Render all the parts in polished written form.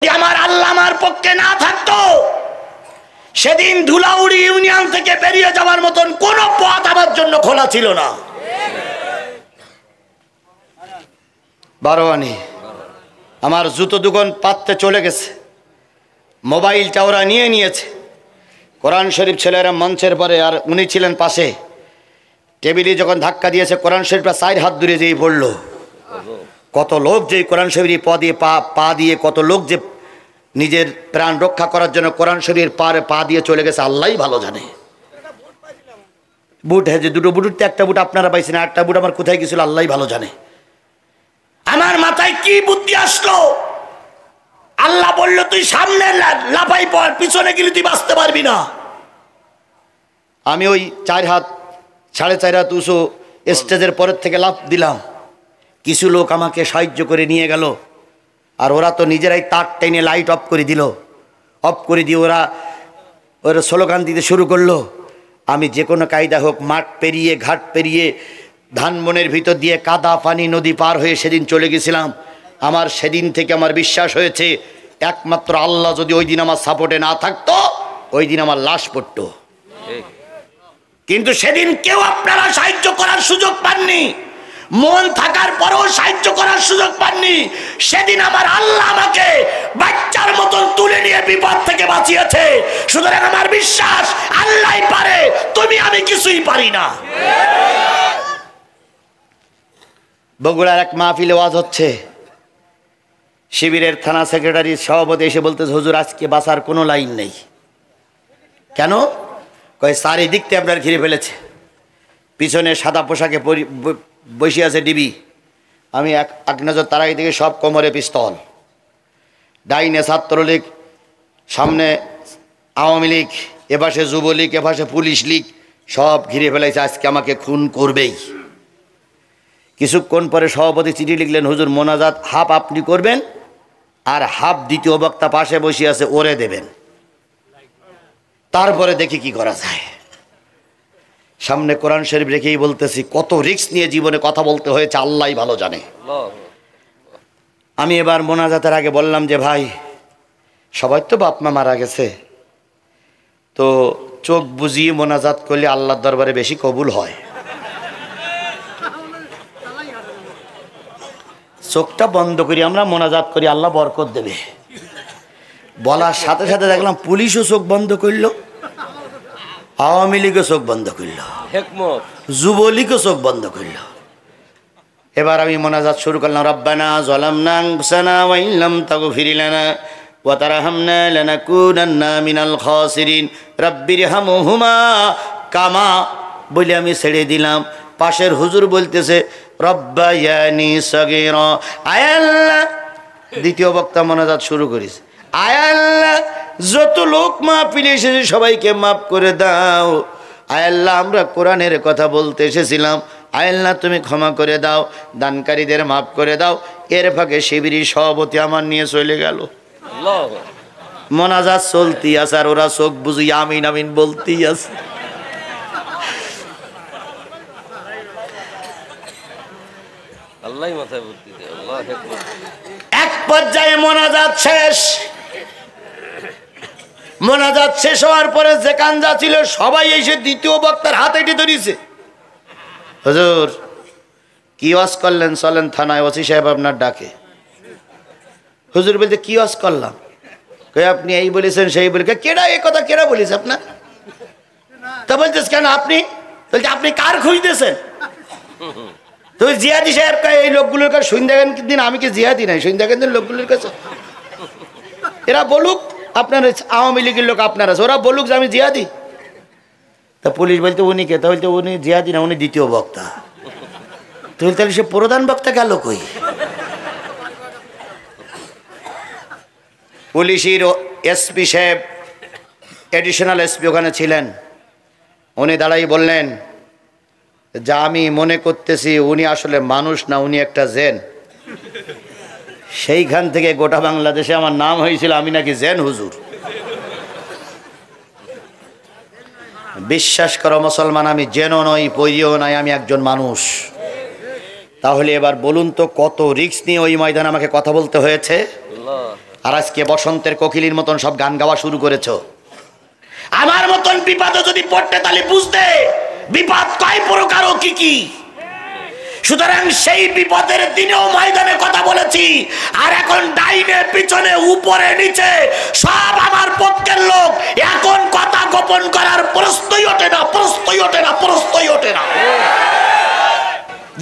আমার আল্লাহ আমার পক্ষে না থাকতো সেদিন ধুলাউড়ি ইউনিয়ন থেকে বেরিয়ে যাওয়ার মতন কোনো পথ আমার জন্য খোলা ছিল না। বারোয়ানি আমার জুতো দোকান পাততে চলে গেছে, মোবাইলটা ওরা নিয়ে নিয়েছে। কোরআন শরীফ ছেলেরা মঞ্চের পরে, আর উনি ছিলেন পাশে। টেবিলে যখন ধাক্কা দিয়েছে কোরআন শরীফটা 4 হাত দূরে যেই পড়ল। কত লোক যে কোরআন শরীফ পা দিয়ে কত লোক যে নিজের প্রাণ রক্ষা করার জন্য কোরআন শরীফের পারে পা দিয়ে চলে গেছে আল্লাহই ভালো জানে। বুট যে দুটো বুটুরতে একটা বুট আপনারা পাইছেন, একটা বুট আমার কোথায় গেছিল আল্লাহই ভালো জানে। আমার মাথায় কি বুদ্ধি আসলো, আল্লাহ বলল তুই সামনে লাফাই পড়, পিছনে গেলে তুই বাঁচতে পারবি না। আমি ওই 4 হাত 4.5 হাত উঁচু স্টেজের পরের থেকে লাফ দিলাম। কিছু লোক আমাকে সাহায্য করে নিয়ে গেল, আর ওরা তো নিজেরাই তার টেনে লাইট অফ করে দিল। অফ করে দিয়ে ওরা স্লোগান দিতে শুরু করলো। আমি যে কোনো কায়দা হোক মাঠ পেরিয়ে ঘাট পেরিয়ে ধানবনের ভিতর দিয়ে কাদা পানি নদী পার হয়ে সেদিন চলে গেছিলাম। আমার সেদিন থেকে আমার বিশ্বাস হয়েছে একমাত্র আল্লাহ যদি ওই দিন আমার সাপোর্টে না থাকতো ওই দিন আমার লাশ পড়তো। কিন্তু সেদিন কেউ আপনারা সাহায্য করার সুযোগ পাননি, মন থাকার পরেও সাহায্য করার সুযোগ পাননি। সেদিন আমার আল্লাহ আমাকে বাচ্চার মতন তুলে নিয়ে বিপদ থেকে বাঁচিয়েছে। সুতরাং আমার বিশ্বাস আল্লাহই পারে, তুমি আমি কিছুই পারি না। বগুড়ার এক মাহফিলে ওয়াজ হচ্ছে, শিবিরের থানা সেক্রেটারি সভাপতি এসে বলতেছে হুজুর আজকে বাঁচার কোনো লাইন নেই। কেন? কয় চারিদিক থেকে আপনার ঘিরে ফেলেছে, পিছনে সাদা পোশাকে বসে আছে ডিবি। আমি এক নজর তারাই দিকে সব কোমরে পিস্তল, ডাইনে ছাত্রলীগ, সামনে আওয়ামী লীগ, এপাশে যুবলীগ, এপাশে পুলিশ লীগ, সব ঘিরে ফেলেছে, আজকে আমাকে খুন করবেই। কিছুক্ষণ পরে সভাপতি চিঠি লিখলেন, হুজুর মোনাজাত হাফ আপনি করবেন আর হাফ দ্বিতীয় বক্তা পাশে বসে আছে ওরে দেবেন, তারপরে দেখি কি করা যায়। সামনে কোরআন শরীফ রেখেই বলতেছি, কত রিস্ক নিয়ে জীবনে কথা বলতে হয়েছে আল্লাহই ভালো জানে। আমি এবার মোনাজাতের আগে বললাম যে ভাই সবাই তো বাপ মা মারা গেছে, তো চোখ বুঝিয়ে মোনাজাত করলে আল্লাহর দরবারে বেশি কবুল হয়। চোখটা বন্ধ করি আমরা মোনাজাত করি, আল্লাহ বরকত দেবে। বলার সাথে সাথে দেখলাম পুলিশও চোখ বন্ধ করল, আওয়ামী লীগও চোখ বন্ধ করল, যুবলীগও চোখ বন্ধ করল। এবার আমি মোনাজাত শুরু করলাম, রব্বানা যালামনা আনফুসানা ওয়া ইন লাম তাগফির লানা ওয়া তারহামনা লানাকুনান্না মিনাল খাসিরিন রাব্বিরহামহুমা কামা বলে আমি ছেড়ে দিলাম। পাশের হুজুর বলতেছে রব্বায়ানি সগীরা। আয় আল্লাহ, দ্বিতীয় বক্তা মোনাজাত শুরু করেছে, আয় আল্লাহ যত লোক মাহফিলে এসেছে সবাইকে মাফ করে দাও। আয় আল্লাহ আমরা কোরআনের কথা বলতে এসেছিলাম, আয় আল্লাহ তুমি ক্ষমা করে দাও, দানকারীদের মাফ করে দাও। এর ফাঁকে শিবিরের সভাপতি আমার নিয়ে চলে গেল। মোনাজাত চলতি আছে আর ওরা চোখ বুঝি আমিন আমিন বলতেই আছে। এক পর্যায়ে মোনাজাত শেষ। মোনাজাত শেষ হওয়ার পরে যে কাঞ্জা ছিল সবাই এসে দ্বিতীয় বক্তার হাত এটি ধরেছে, হুজুর কি ওয়াজ করলেন, চলেন থানায়, ওসি সাহেব আপনার ডাকে। হুজুর বলতে কি ওয়াজ করলাম? কই আপনি এই বলেছেন সেই বলে। কেডা এই কথা কেডা বলিস আপনার? তা বলতেছ কেন আপনি? বলতে আপনি কার খুঁজতেছেন? তুই জিয়াদি সাহেব এই লোকগুলোর কাছে সন্ধ্যাগান দিন, আমি কি জিয়াদি নাই সন্ধ্যাগান দিন লোকগুলোর কাছে? এরা বলুক আপনার আওয়ামী লীগের লোক আপনার আছে, ওরা বলুক যে আমি জিয়াদি। তা পুলিশ বলতে উনি কে? তা বলতে উনি জিয়াদি না, উনি দ্বিতীয় বক্তা। তুই তাহলে সে প্রধান বক্তা গেল কই? পুলিশের এসপি সাহেব, এডিশনাল এসপি ওখানে ছিলেন, উনি দাঁড়াই বললেন যা আমি মনে করতেছি উনি আসলে মানুষ না, উনি একটা জেন। সেইখান থেকে গোটা বাংলাদেশে আমার নাম হয়েছিল আমি নাকি জেন হুজুর। বিশ্বাস করো মুসলমান, আমি জেনও নই, পৈরিও নাই, আমি একজন মানুষ। তাহলে এবার বলুন তো কত রিস্ক নিয়ে ওই ময়দানে আমাকে কথা বলতে হয়েছে। আর আজকে বসন্তের কোকিলের মতন সব গান গাওয়া শুরু করেছো। আমার মতন বিপদে যদি পড়তে তাহলে বুঝতে বিপদ কয় প্রকার ও কি কি। সুতরাং সেই বিপদের দিনেও ময়দানে কথা বলেছি, আর এখন ডাইনে পিছনে উপরে নিচে সব আমার পক্ষের লোক। এখন কথা গোপন করার প্রশ্নই ওঠে না, প্রশ্নই ওঠে না, প্রশ্নই ওঠে না।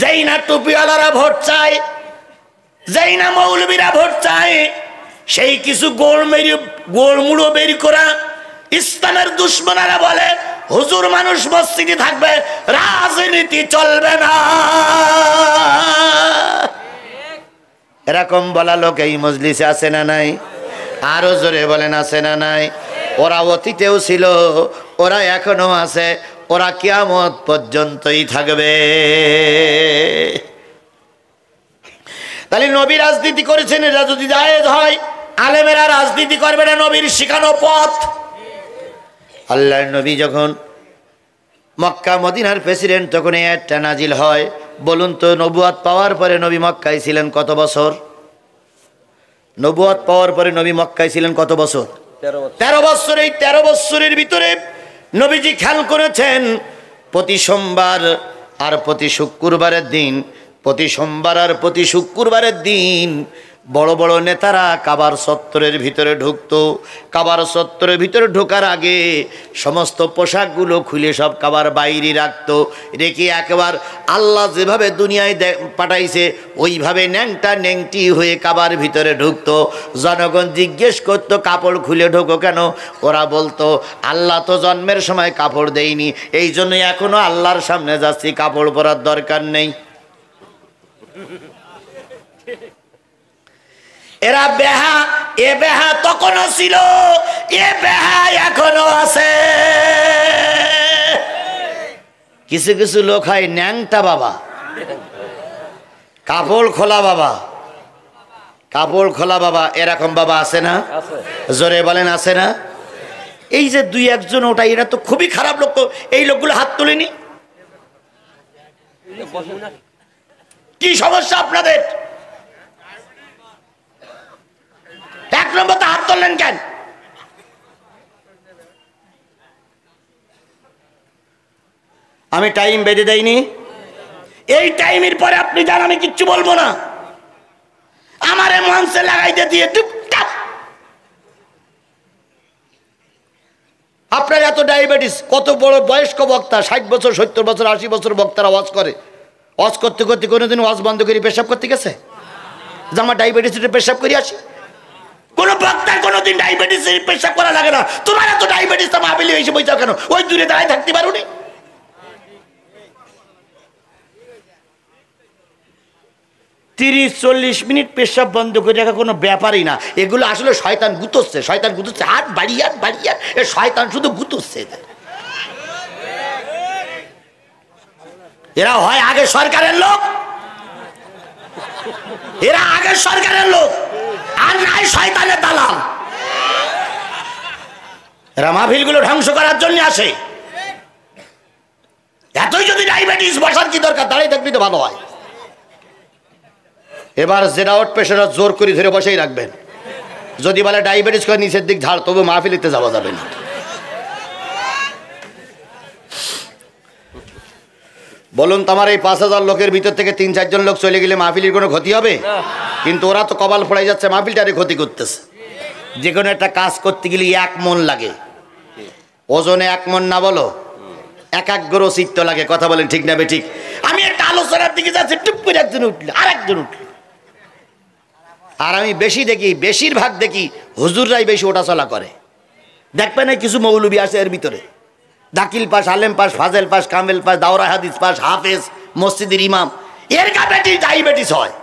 যেই না টুপিওয়ালারা ভোট চায়, যেই না মৌলবীরা ভোট চায়, সেই কিছু গোড়মুড়ো বের করা ইসলামের দুশ্মনেরা বলে হুজুর মানুষ মসজিদে থাকবে, রাজনীতি চলবে না। এরকম বলা লোক এই মজলিসে আছে না নাই? আরো জোরে বলেন আছে না নাই? ওরা অতীতেও ছিল, ওরা এখনো আছে, ওরা কিয়ামত পর্যন্তই থাকবে। তাহলে নবী রাজনীতি করেছেন, এটা যদি জায়েজ হয়, আলেমেরা রাজনীতি করবে না, নবীর শিখানো পথ। আল্লাহর নবী যখন মক্কা মদিনার প্রেসিডেন্ট, তখন একটা নাজিল হয়। বলুন তো, নবুয়ত পাওয়ার পরে নবী মক্কায় ছিলেন কত বছর? নবুয়ত পাওয়ার পরে নবী মক্কায় ছিলেন কত বছর? 13 বছর। এই 13 বছরের ভিতরে নবীজি খেয়াল করেছেন, প্রতি সোমবার আর প্রতি শুক্রবারের দিন, প্রতি সোমবার আর প্রতি শুক্রবারের দিন বড় বড় নেতারা কাবার চত্বরের ভিতরে ঢুকতো। কাবার চত্বরের ভিতরে ঢোকার আগে সমস্ত পোশাকগুলো খুলে সব কাবার বাইরে রাখতো, রেখে একেবার আল্লাহ যেভাবে দুনিয়ায় পাঠাইছে ওইভাবে ন্যাংটা ন্যাংটি হয়ে কাবার ভিতরে ঢুকতো। জনগণ জিজ্ঞেস করতো কাপড় খুলে ঢোকো কেন? ওরা বলতো আল্লাহ তো জন্মের সময় কাপড় দেয়নি, এই জন্যই এখনো আল্লাহর সামনে যাচ্ছি, কাপড় পরার দরকার নেই। এরা বেহা, এ বেহা তখনও ছিল, এ বেহা এখনো আছে। কিছু কিছু লোক হয় ন্যাংটা বাবা, কাপড় খোলা বাবা, কাপড় খোলা বাবা, এরকম বাবা আছে না? জোরে বলেন আছে না? এই যে দুই একজন ওটা, এরা তো খুবই খারাপ লোক। এই লোকগুলো হাত তুলেনি, কি সমস্যা আপনাদের? এক নম্বর তো হাত তুললেন কেন? আমি টাইম বেঁধে দেইনি, এই টাইমের পরে আপনি যান, আমি কিচ্ছু বলবো না। আমারে মঞ্চে লাগাইতে দিয়ে টুপটাপ। আপনার এত ডায়াবেটিস, কত বড় বয়স্ক বক্তা, 60 বছর 70 বছর 80 বছর বক্তারা ওয়াজ করে, ওয়াজ করতে করতে কোনোদিন ওয়াজ বন্ধ করে পেশাব করতে গেছে? যে আমার ডায়াবেটিস, পেশাব করে আসি। কোন বক্তার কোনোদিন ডায়াবেটিস পেশাব করা লাগে না। তোমার এত ডায়াবেটিস, তো মাহফিলে এসে বইতাও কেন? ওই দূরে দাঁড়ায় থাকতে পারোনি? 30-40 মিনিট পেশাব বন্ধ করে রাখা কোনো ব্যাপারই না। এগুলো আসলে শয়তান গুতোচ্ছে, শয়তান গুতোচ্ছে, হাত বাড়িয়ে হাত বাড়িয়ে, এ শয়তান শুধু গুতোচ্ছে। এরা হয় আগে সরকারের লোক, এরা আগে সরকারের লোক, আর নাই শয়তানের দালাল। এরা মাহফিলগুলো ধ্বংস করার জন্য আসে। এতই যদি ডায়াবেটিস, বসার কি দরকার? দাঁড়িয়ে থাকবি তো ভালো হয়। এবার যেটা উঠবে সেটা জোর করে ধরে বসেই রাখবেন। যদি বলে ডায়াবেটিস করে নিচের দিক ঝাড়, তবু মাহফিলিতে যাওয়া যাবে না। বলুন তো, আমার এই 5000 লোকের ভিতর থেকে 3-4 জন লোক চলে গেলে মাহফিলের কোনো ক্ষতি হবে? কিন্তু ওরা তো কপাল ফোড়াই যাচ্ছে, মাহফিলটারে ক্ষতি করতেছে। যে কোনো একটা কাজ করতে গেলে 1 মন লাগে, ওজনে 1 মন না, বলো 1 চিত্ত লাগে। কথা বলেন ঠিক না বেঠিক? আমি একটা আলোচনার দিকে যাচ্ছি, টুপ করে একজন উঠল, আর একজন উঠল। আর আমি বেশি দেখি, বেশিরভাগ দেখি হুজুররাই বেশি ওটা চলা করে। দেখবে না কিছু মৌলবী আছে এর ভিতরে, দাকিল পাস, আলেম পাস, ফাজেল পাস, কামেল পাস, দাওরা হাদিস পাস, হাফেজ, মসজিদের ইমাম, এর কাছে ডায়াবেটিস হয়।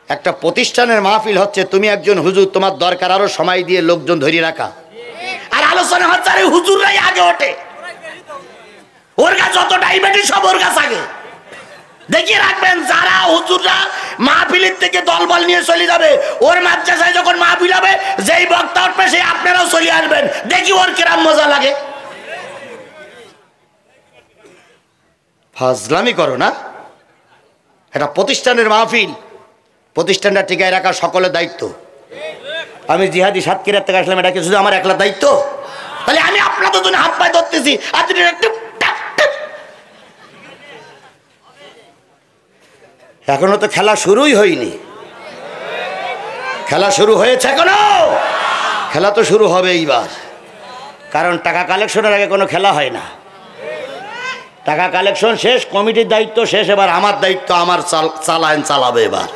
একটা প্রতিষ্ঠানের মাহফিল হচ্ছে, তুমি একজন হুজুর, তোমার দরকার আরো সময় দিয়ে লোকজন ধরে রাখা। আর আলোচনা হচ্ছে, আরে হুজুররাই আগে ওঠে, ওর কাছে যত ডায়াবেটিস সব ওর কাছে আগে। দেখিয়ে রাখবেন, যারা হুজুররা মাহফিলের থেকে দলবল নিয়ে চলে যাবে, ওর মাদ্রাসায় যখন মাহফিল হবে, যেই বক্তা উঠবে সেই আপনারাও চলে আসবেন। দেখি ওর কিরাম মজা লাগে। ফাজলামি করো না, এটা প্রতিষ্ঠানের মাহফিল, প্রতিষ্ঠানটা টিকায় রাখা সকলের দায়িত্ব। আমি জিহাদি সাতক্ষীরার থেকে আসলাম, এটা কি শুধু আমার একলা দায়িত্ব? তাহলে আমি আপনাদের জন্য হাত পায়ে ধরতেছি, এখনো তো খেলা শুরুই হয়নি। খেলা শুরু হয়েছে এখনো? খেলা তো শুরু হবে এইবার, কারণ টাকা কালেকশনের আগে কোনো খেলা হয় না। টাকা কালেকশন শেষ, কমিটির দায়িত্ব শেষ, এবার আমার দায়িত্ব, আমার চালান চালাবে এবার।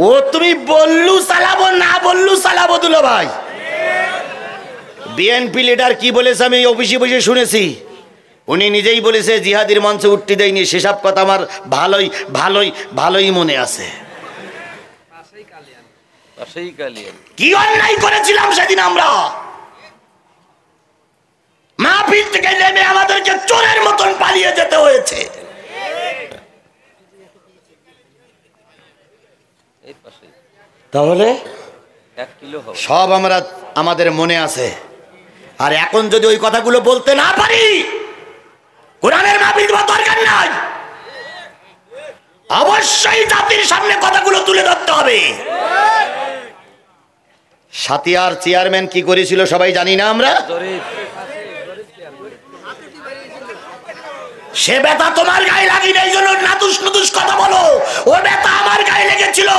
ও তুমি বললু চালাবো, না বললু চালাবো দুলা ভাই। বিএনপি লিডার কি বলেছে আমি অফিসে বসে শুনেছি, উনি নিজেই বলেছে জিহাদির মঞ্চে উঠতে দেয়নি, সেসব কথা আমার ভালোই ভালোই ভালোই মনে আছে। কি অন্যায় করেছিলাম সেদিন আমরা, মাহফিল থেকে নেমে আমাদেরকে চোরের মতন পালিয়ে যেতে হয়েছে। তাহলে সব আমরা আমাদের মনে আছে। আর এখন যদি ওই কথাগুলো বলতে না পারি, কোরআনের মাহফিল দেওয়ার দরকার নাই, অবশ্যই জাতির সামনে কথাগুলো তুলে ধরতে হবে। সাতিয়ার চেয়ারম্যান কি করেছিল সবাই জানি না আমরা? সে ব্যথা তোমার গায়ে লাগেনি, এই জন্য নাতুস নুতুস কথা বলো। ও ব্যথা আমার গায়ে লেগেছিল,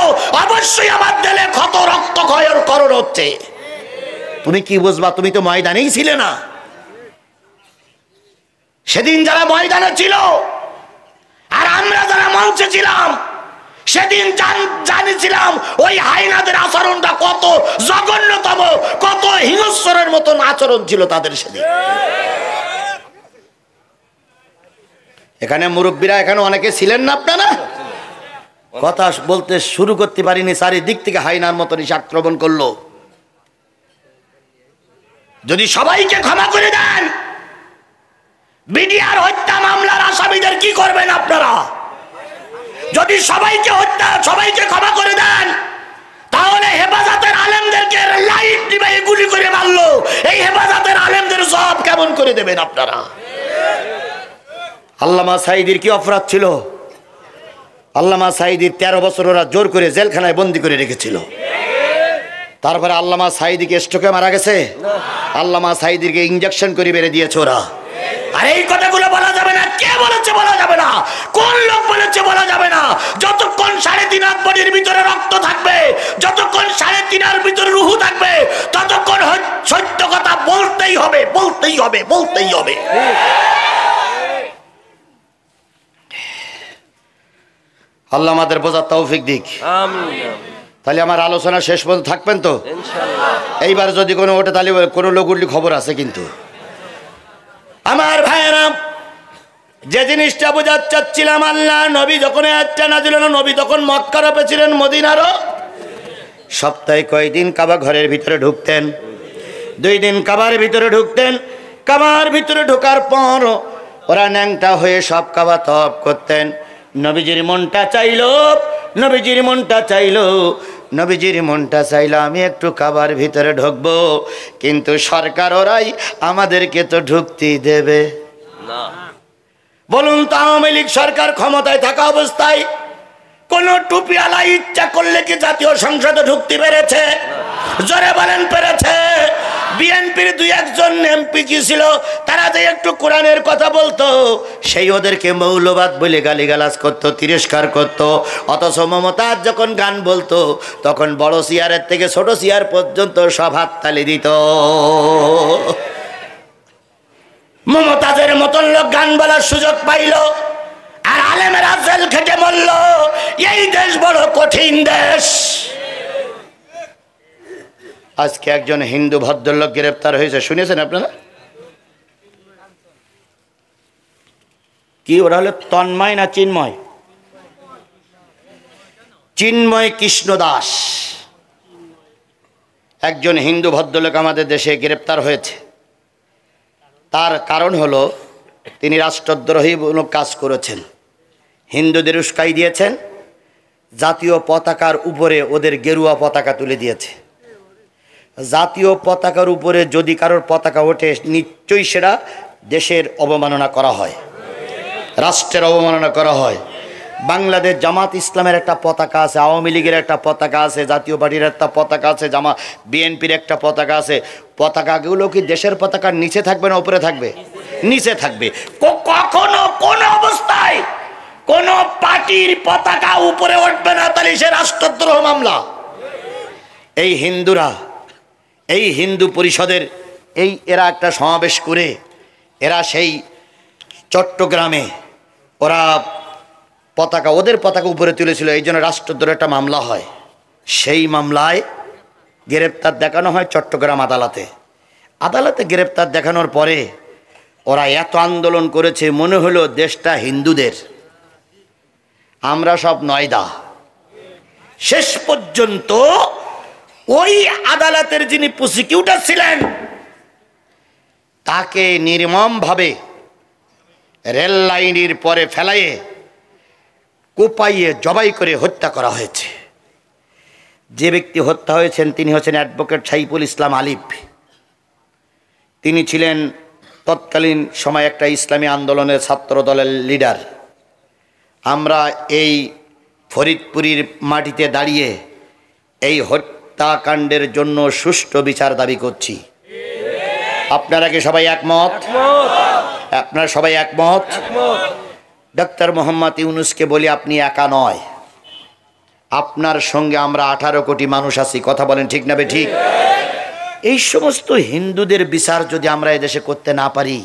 অবশ্যই আমার দিলে ক্ষত রক্ত ক্ষয়ের করণ হচ্ছে। তুমি কি বুঝবা? তুমি তো ময়দানেই ছিলে না। সেদিন যারা ময়দানে ছিল আর আমরা যারা মঞ্চে ছিলাম, সেদিন জানিছিলাম ওই হাইনাদের আচরণটা কত জঘন্যতম, কত হিংস্রের মতন আচরণ ছিল তাদের সেদিন। এখানে মুরব্বীরা এখানে অনেকে ছিলেন না আপনারা? কথা বলতে শুরু করতে পারিনি, চারিদিক থেকে হাইনার মতন এসে আক্রমণ করলো। যদি সবাইকে ক্ষমা করে দেন, বিডিআর হত্যা মামলার আসামিদের কি করবেন আপনারা? যদি সবাইকে ক্ষমা করে দেন, তাহলে হেফাজতের আলেমদেরকে লাইট নিবে গুলি করে মারলো, এই হেফাজতের আলেমদের জবাব কেমন করে দেবেন আপনারা? আল্লামা সাঈদীর কি অপরাধ ছিল? আল্লামা সাঈদীর 13 বছর ওরা জোর করে জেলখানায় বন্দি করে রেখেছিল। তারপরে আল্লামা সাঈদীকে স্ট্রোকে মারা গেছে, আল্লামা সাঈদীকে ইনজেকশন করে মেরে দিয়েছে ওরা। আর এই কথাগুলো বলা যাবে না। কে বলেছে বলা যাবে না, কোন লোক বলেছে বলা যাবে না। যতক্ষণ 3.5 হাত বডির ভিতরে রক্ত থাকবে, যতক্ষণ 3.5 হাত ভিতরে রুহু থাকবে, ততক্ষণ সত্য কথা বলতেই হবে, বলতেই হবে, বলতেই হবে। আল্লাহ আমাদের বোঝার তৌফিক দিক। তাহলে আমার আলোচনা শেষ পর্যন্ত থাকবেন তো ইনশাআল্লাহ। এইবার যদি কোনো ওঠে তাহলে কোনো লোক উঠলি খবর আছে। কিন্তু আমার ভাইয়েরা, যে জিনিসটা বোঝাতে চাচ্ছিলাম, আল্লাহ নবী যখন আয়াতটা নাযিল হলো, নবী তখন মক্কার উপরে ছিলেন, মদিনারও। সপ্তাহে কয়দিন কাবা ঘরের ভিতরে ঢুকতেন? 2 দিন কাবার ভিতরে ঢুকতেন। কাবার ভিতরে ঢোকার পর ওরা ন্যাংটা হয়ে সব কাবা তওয়াফ করতেন। নবীজির মনটা চাইলো আমি একটু কাবার ভিতরে ঢুকবো, কিন্তু সরকার ওরাই আমাদেরকে তো ঢুকতেই দেবে না। বলুন তো, আওয়ামী লীগ সরকার ক্ষমতায় থাকা অবস্থায় কোন টুপিওয়ালা ইচ্ছা করলে কি জাতীয় সংসদে ঢুকতে পেরেছে? জোরে বলেন, পেরেছে? বিএনপির 2-1 এমপি কি ছিল, তারা যে একটু কোরআনের কথা বলতো, সেই ওদেরকে মৌলবাদ বলে গালিগালাজ করতো, তিরস্কার করতো। অথচ মমতাজ যখন গান বলতো, তখন বড় চেয়ারের থেকে ছোট চেয়ার পর্যন্ত সব হাততালি দিত। মমতাজের মতন লোক গান বলার সুযোগ পাইল, আর আলেমেরা জেল খেটে মরল। এই দেশ বড় কঠিন দেশ। আজকে একজন হিন্দু ভদ্রলোক গ্রেফতার হয়েছে, শুনেছেন আপনারা? কি ওরা হলো তন্ময় না চিন্ময়? চিন্ময় কৃষ্ণ দাস একজন হিন্দু ভদ্রলোক আমাদের দেশে গ্রেফতার হয়েছে। তার কারণ হলো তিনি রাষ্ট্রদ্রোহীমূলক কাজ করেছেন, হিন্দুদের উস্কাই দিয়েছেন, জাতীয় পতাকার উপরে ওদের গেরুয়া পতাকা তুলে দিয়েছে। জাতীয় পতাকার উপরে যদি কারোর পতাকা ওঠে, নিশ্চয়ই সেটা দেশের অবমাননা করা হয়, রাষ্ট্রের অবমাননা করা হয়। বাংলাদেশ জামাত ইসলামের একটা পতাকা আছে, আওয়ামী লীগের একটা পতাকা আছে, জাতীয় পার্টির একটা পতাকা আছে, বিএনপির একটা পতাকা আছে। পতাকাগুলো কি দেশের পতাকার নিচে থাকবে না উপরে থাকবে? নিচে থাকবে। কখনো কোন অবস্থায় কোন পার্টির পতাকা উপরে উঠবে না, তাহলে সে রাষ্ট্রদ্রোহ মামলা। এই হিন্দুরা, এই হিন্দু পরিষদের এরা একটা সমাবেশ করে এরা সেই চট্টগ্রামে ওরা পতাকা, ওদের পতাকা উপরে তুলেছিল, এই জন্য রাষ্ট্রদ্রোহের একটা মামলা হয়। সেই মামলায় গ্রেপ্তার দেখানো হয় চট্টগ্রাম আদালতে। আদালতে গ্রেপ্তার দেখানোর পরে ওরা এত আন্দোলন করেছে, মনে হলো দেশটা হিন্দুদের, আমরা সব নয়দা। শেষ পর্যন্ত ওই আদালতের যিনি প্রসিকিউটর ছিলেন তাকে নির্মমভাবে রেল লাইনের পরে ফেলাইয়ে কোপাইয়ে জবাই করে হত্যা করা হয়েছে। যে ব্যক্তি হত্যা হয়েছেন তিনি হচ্ছেন অ্যাডভোকেট সাইফুল ইসলাম আলিফ। তিনি ছিলেন তৎকালীন সময় একটা ইসলামী আন্দোলনের ছাত্র দলের লিডার। আমরা এই ফরিদপুরের মাটিতে দাঁড়িয়ে এই হত্যাকাণ্ডের জন্য সুষ্ঠু বিচার দাবি করছি। আপনারা কি সবাই একমত? আপনারা সবাই একমত? ডক্টর মোহাম্মদ ইউনূসকে বলি, আপনি একা নয়, আপনার সঙ্গে আমরা 18 কোটি মানুষ আছি। কথা বলেন ঠিক না ঠিক? এই সমস্ত হিন্দুদের বিচার যদি আমরা এদেশে করতে না পারি,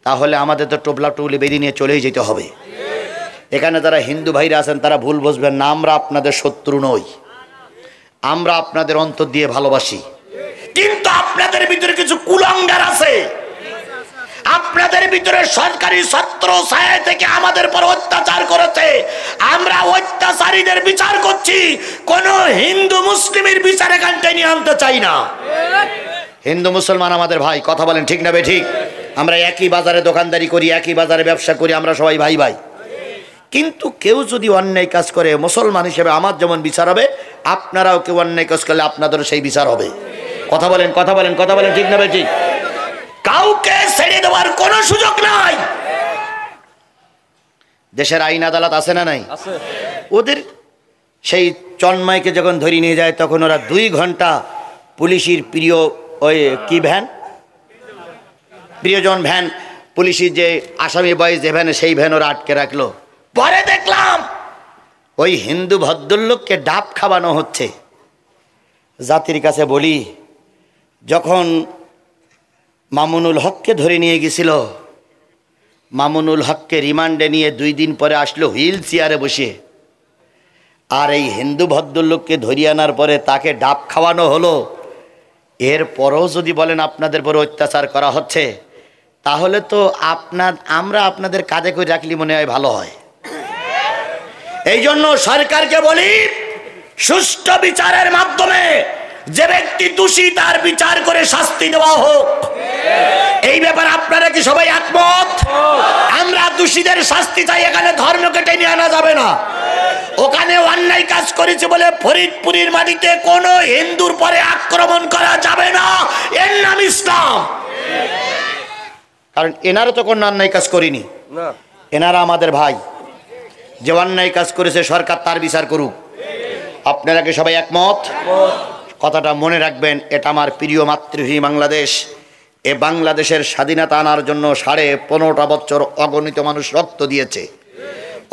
তাহলে আমাদের তো টোপলা টুলি বেরিয়ে নিয়ে চলেই যেতে হবে। এখানে যারা হিন্দু ভাইরা আছেন তারা ভুল বুঝবেন না, আমরা আপনাদের শত্রু নই, আমরা আপনাদের অন্তর দিয়ে ভালোবাসি। কিন্তু আপনাদের ভিতরে কিছু কুলাঙ্গার আছে, আপনাদের ভিতরে সরকারি ছত্র ছায়া থেকে আমাদের পর অত্যাচার করেছে। আমরা অত্যাচারীদের বিচার করছি, কোন হিন্দু মুসলিমের বিচার এখানটায় নিয়ে আনতে চাই না। হিন্দু মুসলমান আমাদের ভাই। কথা বলেন ঠিক না ঠিক? আমরা একই বাজারে দোকানদারি করি, একই বাজারে ব্যবসা করি, আমরা সবাই ভাই ভাই। কিন্তু কেউ যদি অন্যায় কাজ করে, মুসলমান হিসেবে আমার যেমন বিচার হবে, আপনারাও কেউ অন্যায় কাজ করলে আপনাদেরও সেই বিচার হবে। কথা বলেন, কথা বলেন, কথা বলেন ঠিক না ঠিক? কাউকে ছেড়ে দেওয়ার কোনো সুযোগ নাই। দেশের আইন আদালত আছে না নাই? ওদের সেই চন্ময়কে যখন ধরে নিয়ে যায় তখন ওরা 2 ঘন্টা পুলিশের প্রিয় ওই কি ভ্যান, প্রিয়জন ভ্যান, পুলিশের যে আসামি বয়স যে ভ্যানে, সেই ভ্যান ওরা আটকে রাখলো। পরে দেখলাম ওই হিন্দু ভদ্রলোককে ডাব খাওয়ানো হচ্ছে। জাতির কাছে বলি, যখন মামুনুল হককে ধরে নিয়ে গেছিল, মামুনুল হককে রিমান্ডে নিয়ে 2 দিন পরে আসলো হুইল চেয়ারে বসে, আর এই হিন্দু ভদ্রলোককে ধরিয়ে আনার পরে তাকে ডাব খাওয়ানো হলো। এরপরও যদি বলেন আপনাদের পরে অত্যাচার করা হচ্ছে, তাহলে তো আমরা আপনাদের কাঁধে করে রাখলি মনে হয় ভালো হয়। এই জন্য সরকারকে বলি, সুষ্ঠু বিচারের মাধ্যমে যে ব্যক্তি দোষী তার বিচার করে শাস্তি দেওয়া হোক। এই ব্যাপারে আপনারা কি সবাই একমত? আমরা দোষীদের শাস্তি চাই, এখানে ধর্মকে টেনে আনা যাবে না। ওখানে অন্যায় কাজ করেছে বলে ফরিদপুরের মাটিতে কোনো হিন্দুর পরে আক্রমণ করা যাবে না, এর নাম ইসলাম। কারণ এনারা তো কোনো অন্যায় কাজ করিনি, এনারা আমাদের ভাই। যে অন্যায় কাজ করেছে সরকার তার বিচার করুক। আপনারা কি সবাই একমত? কথাটা মনে রাখবেন, এটা আমার প্রিয় মাতৃভূমি বাংলাদেশ। এ বাংলাদেশের স্বাধীনতা আনার জন্য 15.5 বছর অগণিত মানুষ রক্ত দিয়েছে,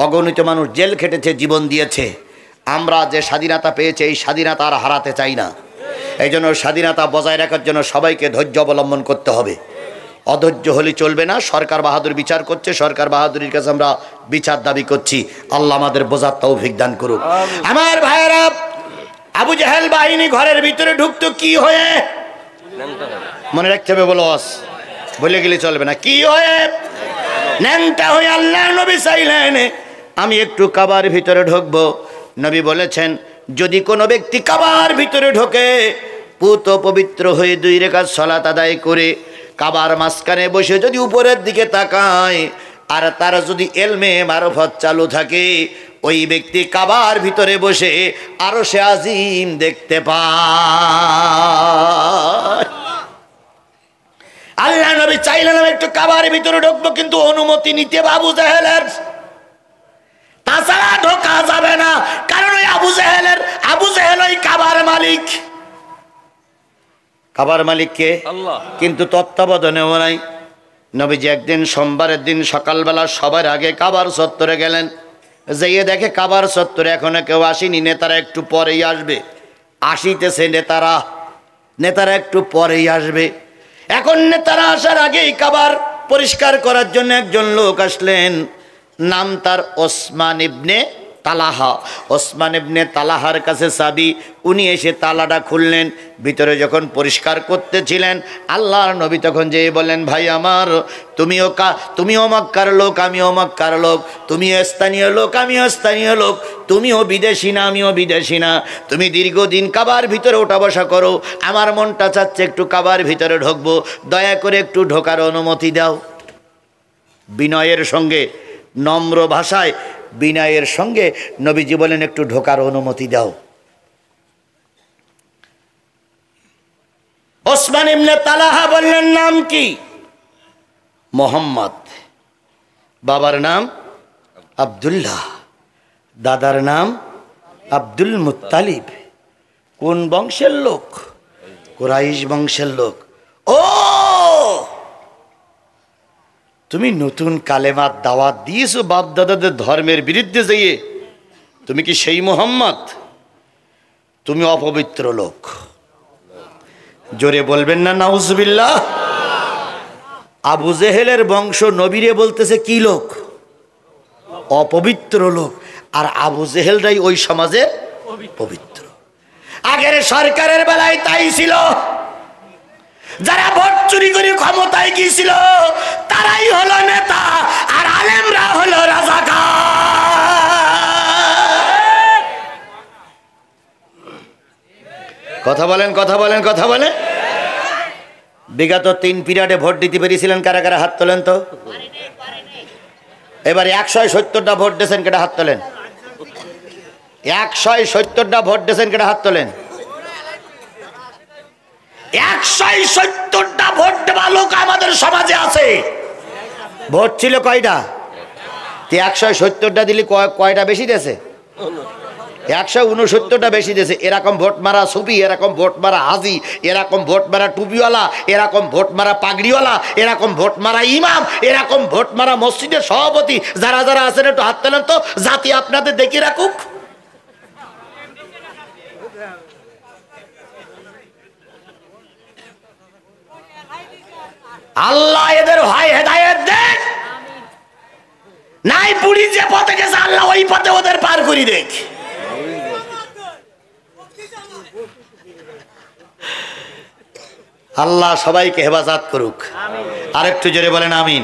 অগণিত মানুষ জেল খেটেছে, জীবন দিয়েছে। আমরা যে স্বাধীনতা পেয়েছি এই স্বাধীনতা আর হারাতে চাই না। এই জন্য স্বাধীনতা বজায় রাখার জন্য সবাইকে ধৈর্য অবলম্বন করতে হবে। অধৈর্য হলে চলবে না। সরকার বাহাদুর বিচার করছে, সরকার বাহাদুরের কাছে আমরা বিচার দাবি করছি। আল্লাহ আমাদের বোঝার তৌফিক দান করুক। আমার ভাইয়েরা, আবু জাহেল বাহিনী ঘরের ভিতরে ঢুকতো কি হয়ে? মনে রাখতে হবে, বলে গেলে চলবে না। কি হয়ে? ন্যাংটা হয়ে। আল্লাহ নবী চাইলেন আমি একটু কাবার ভিতরে ঢুকবো। নবী বলেছেন, যদি কোনো ব্যক্তি কাবার ভিতরে ঢোকে, পুত পবিত্র হয়ে 2 রাকাত সালাত আদায় করে কাবার মাঝখানে বসে যদি উপরের দিকে তাকায়, আর তার যদি এলমে মারফত চালু থাকে, ওই ব্যক্তি কাবার ভিতরে বসে আরশে আজিম দেখতে পায়। আল্লাহ নবী চাইলেন একটু কাবার ভিতরে ঢুকবো, কিন্তু অনুমতি নিতে আবু জাহেলের। তাছাড়া ঢোকা যাবে না। কারণ ওই আবু জেহেল ওই কাবার মালিক। কাবার মালিক কে? আল্লাহ। কিন্তু তত্ত্বাবধানেও নাই। নবীজি একদিন সোমবারের দিন সকালবেলা সবার আগে কাবার চত্বরে গেলেন। যেয়ে দেখে কাবার চত্বরে এখনো কেউ আসেনি, নেতারা একটু পরেই আসবে। আসিতেছে নেতারা একটু পরেই আসবে। এখন নেতারা আসার আগেই কাবার পরিষ্কার করার জন্য একজন লোক আসলেন, নাম তার ওসমান ইবনে তালাহা। ওসমান ইবনে তালাহার কাছে চাবি, উনি এসে তালাটা খুললেন। ভিতরে যখন পরিষ্কার করতেছিলেন, আল্লাহর নবী তখন যেয়ে বললেন, ভাই আমার, তুমিও মক্কার লোক, আমিও মক্কার লোক, তুমিও স্থানীয় লোক, আমিও স্থানীয় লোক, তুমিও বিদেশি না, আমিও বিদেশি না। তুমি দীর্ঘদিন কাবার ভিতরে ওঠা বসা করো, আমার মনটা চাচ্ছে একটু কাবার ভিতরে ঢুকবো, দয়া করে একটু ঢোকার অনুমতি দাও। বিনয়ের সঙ্গে, নম্র ভাষায় বিনয়ের সঙ্গে নবীজি বলেন, একটু ঢোকার অনুমতি দাও। ওসমান ইবনে তালাহা বললেন, নাম কি? মোহাম্মদ। বাবার নাম আব্দুল্লাহ, দাদার নাম আব্দুল মুত্তালিব। কোন বংশের লোক? কুরাইশ বংশের লোক। ও, তুমি নতুন কালেমার দাওয়াত দিয়েছো বাপ দাদাদের ধর্মের বিরুদ্ধে যেয়ে, তুমি কি সেই মোহাম্মদ? তুমি অপবিত্র লোক। জোরে বলবেন না নাউজুবিল্লাহ। আবু জেহেলের বংশ নবীরে বলতেছে কি লোক? অপবিত্র লোক। আর আবু জেহেলরাই ওই সমাজে পবিত্র। আগের সরকারের বেলায় তাই ছিল। যারা ভোট চুরি করে ক্ষমতায় গিয়েছিল তারাই হলো নেতা, আর আলেমরা হলো রাজাকার। কথা বলেন, কথা বলেন, কথা বলেন। বিগত 3 পিরিয়ডে ভোট দিতে পেরেছিলেন কারা কারা? হাত তোলেন তো। এবারে 170টা ভোট দিয়েছেন, কেটা হাত তোলেন। 170টা ভোট দিয়েছেন, কেটা হাত তোলেন। 170টা ভোট দেওয়া লোক আমাদের সমাজে আছে। ভোট ছিল কয়টা? 170টা দিলে কয়টা বেশি দিয়েছে? 169টা বেশি দিয়েছে। এরকম ভোট মারা সুফি, এরকম ভোট মারা হাজি, এরকম ভোট মারা টুপিওয়ালা, এরকম ভোট মারা পাগড়িওয়ালা, এরকম ভোট মারা ইমাম, এরকম ভোট মারা মসজিদের সভাপতি, যারা যারা আছেন একটু হাত তোলেন তো, জাতি আপনাদের দেখি রাখুক। আল্লাহ এদের হয় হেদায়েত দেখ, নাই বুড়ি যে পথে গেছে আল্লাহ ওই পথে ওদের পার করি দেখ। আল্লাহ সবাইকে হেফাজত করুক। আর একটু জোরে বলেন আমিন।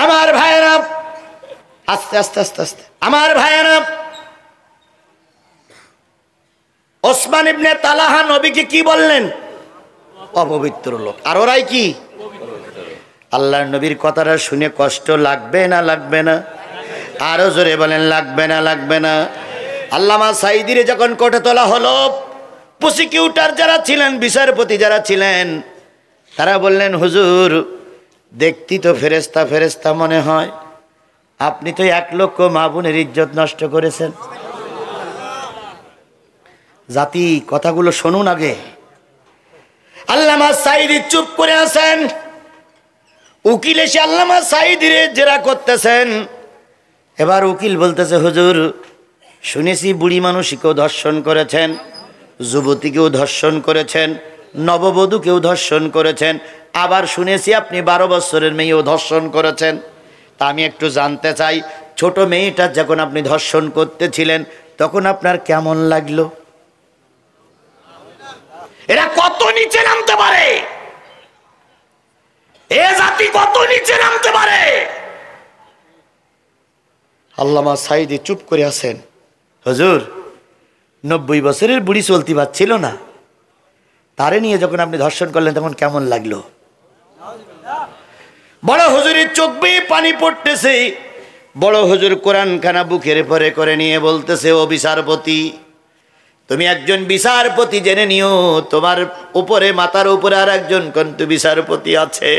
আমার ভাইয়েরা, আস্তে আস্তে আস্তে আস্তে, আমার ভাইয়েরা, ওসমান ইবনে তালাহা নবীকে কি বললেন? অপবিত্র লোক। আর ওরাই কি? আল্লাহর নবীর কথাটা শুনে কষ্ট লাগবে না লাগবে না? আরো জোরে বলেন, লাগবে না লাগবে না? আল্লামা সাঈদীরে যখন কোর্টে তোলা হলো, প্রসিকিউটর যারা ছিলেন, বিচারপতি যারা ছিলেন, তারা বললেন, হুজুর দেখতি তো ফেরেশতা ফেরেশতা মনে হয়, আপনি তো 1 লক্ষ মা বোনের ইজ্জত নষ্ট করেছেন। জাতি কথাগুলো শুনুন আগে। আল্লামা সাঈদী চুপ করে আছেন। উকিল এসে আল্লামা সাঈদীরে জেরা করতেছেন। এবার উকিল বলতেছে, হুজুর শুনেছি বুড়ি মানুষকেও ধর্ষণ করেছেন, যুবতীকেও ধর্ষণ করেছেন, নববধূকেও ধর্ষণ করেছেন, আবার শুনেছি আপনি 12 বছরের মেয়েও ধর্ষণ করেছেন। তা আমি একটু জানতে চাই, ছোট মেয়েটা যখন আপনি ধর্ষণ করতেছিলেন তখন আপনার কেমন লাগলো? এরা কত নিচে নামতে পারে? এ জাতি কত নিচে নামতে পারে? আল্লামা সাঈদী চুপ করে আছেন। হুজুর 90 বছরের বুড়ি চলতে পারছিল না, তারে নিয়ে যখন আপনি ধর্ষণ করলেন তখন কেমন লাগলো? বড় হুজুরের চোখ বেয়ে পানি পড়তেছে। বড় হুজুর কোরআনখানা বুকের পরে করে নিয়ে বলতেছে, ও বিচারপতি, তুমি একজন বিচারপতি, জেনে নিও তোমার উপরে, মাথার উপরে আর একজন কিন্তু বিচারপতি আছে।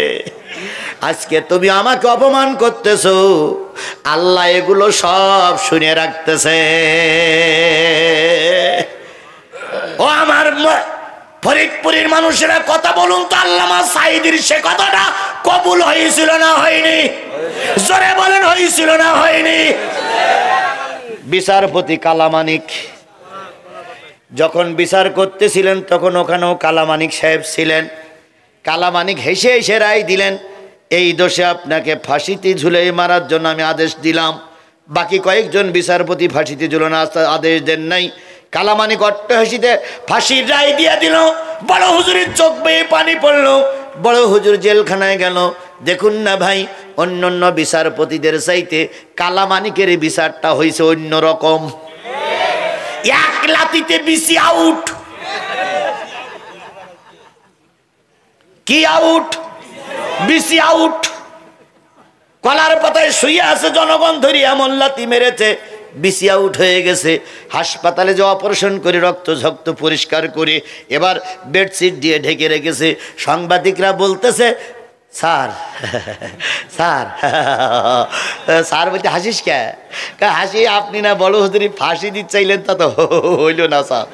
আজকে তুমি আমাকে অপমান করতেছো, আল্লাহ এগুলো সব শুনে রাখতেছে। ও আমার ফরিদপুরের মানুষেরা কথা বলুন তো, আল্লামা সাঈদীর সে কথাটা কবুল হয়েছিল না হয়নি? জোরে বলেন, হয়েছিল না হয়নি? বিচারপতি কালামানিক যখন বিচার করতেছিলেন তখন ওখানেও কালামানিক সাহেব ছিলেন। কালামানিক হেসে হেসে রায় দিলেন, এই দোষে আপনাকে ফাঁসিতে ঝুলিয়ে মারার জন্য আমি আদেশ দিলাম। বাকি কয়েকজন বিচারপতি ফাঁসিতে ঝুলানো আদেশ দেন নাই। কালামানিক অট্টহাসিতে ফাঁসির রায় দিয়ে দিল। বড় হুজুরের চোখ বেয়ে পানি পড়ল, বড় হুজুর জেলখানায় গেল। দেখুন না ভাই, অন্যান্য বিচারপতিদের চাইতে কালামানিকের বিচারটা হয়েছে অন্যরকম। এক লাতিতে বিসি আউট। কি আউট? BC out. কলার পাতায় শুয়ে আছে, জনগণ ধরি এমন লাতি মেরেছে, বিসি আউট হয়ে গেছে। হাসপাতালে যে অপারেশন করে রক্ত ঝক্ত পরিষ্কার করে এবার বেডশিট দিয়ে ঢেকে রেখেছে। সাংবাদিকরা বলতেছে, স্যার স্যার স্যার বলতে হাসিস কে? হাসি আপনি না বড় হুজুরি ফাঁসি দিতে চাইলেন, তা তো হইল না স্যার।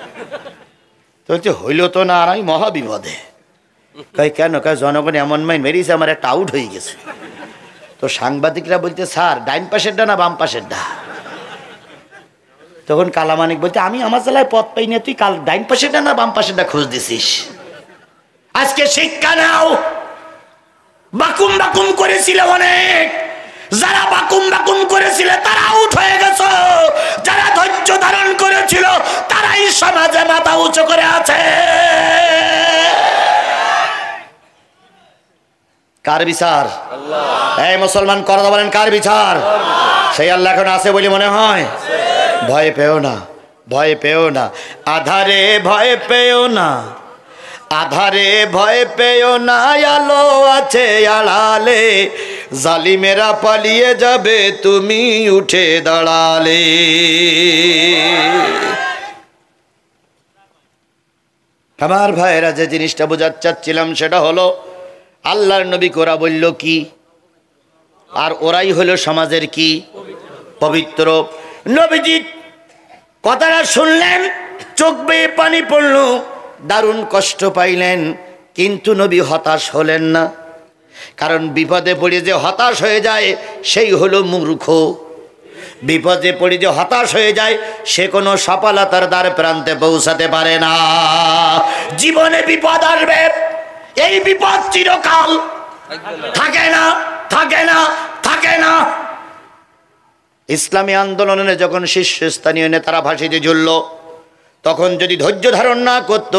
তো বলছে হইল তো না, আর আমি মহাবিপদে। কই কেন? কয় জনগণ এমন মাইন মেরিয়েছে, আমার একটা আউট হয়ে গেছে। তো সাংবাদিকরা বলতে, স্যার ডাইন পাশেরটা না বাম পাশেরটা? তখন কালামানিক বলতে, আমি আমার জেলায় পথ পাই না, তুই কাল ডাইন পাশেরটা না বাম পাশেরটা খোঁজ দিছিস? আজকে শিক্ষা নাও। বাকুম বাকুম করেছিল অনেক, যারা বাকুম বাকুম করেছিল তারা আউট হয়ে গেছে, যারা ধৈর্য ধারণ করেছিল তারাই সমাজে মাথা উঁচু করে আছে। কার বিচার? এই মুসলমান কথা বলেন, কার বিচার? সেই আল্লাহ এখন আছে বলে মনে হয়? ভয় পেও না, ভয় পেও না, আধারে ভয় পেও না, আধারে ভয় পেও না, আলো আছে আড়ালে, জালিমেরা পালিয়ে যাবে তুমি উঠে দাঁড়ালে। আমার ভাইয়েরা, যে জিনিসটা বোঝাতে চাচ্ছিলাম সেটা হলো, আল্লাহর নবী কোরা বলল কি, আর ওরাই হলো সমাজের কি? পবিত্র। নবীজি কথাটা শুনলেন, চোখ বেয়ে পানি পড়ল, দারুণ কষ্ট পাইলেন, কিন্তু নবী হতাশ হলেন না। কারণ বিপদে পড়ে যে হতাশ হয়ে যায় সেই হলো মূর্খ। বিপদে পড়ে যে হতাশ হয়ে যায় সে কোনো সফলতার দ্বার প্রান্তে পৌঁছাতে পারে না। জীবনে বিপদ আসবে, এই বিপদ চিরকাল থাকে না, থাকে না, থাকে না। ইসলামী আন্দোলনে যখন শীর্ষস্থানীয় নেতারা ফাঁসিতে ঝুলল, তখন যদি ধৈর্য ধারণ না করত,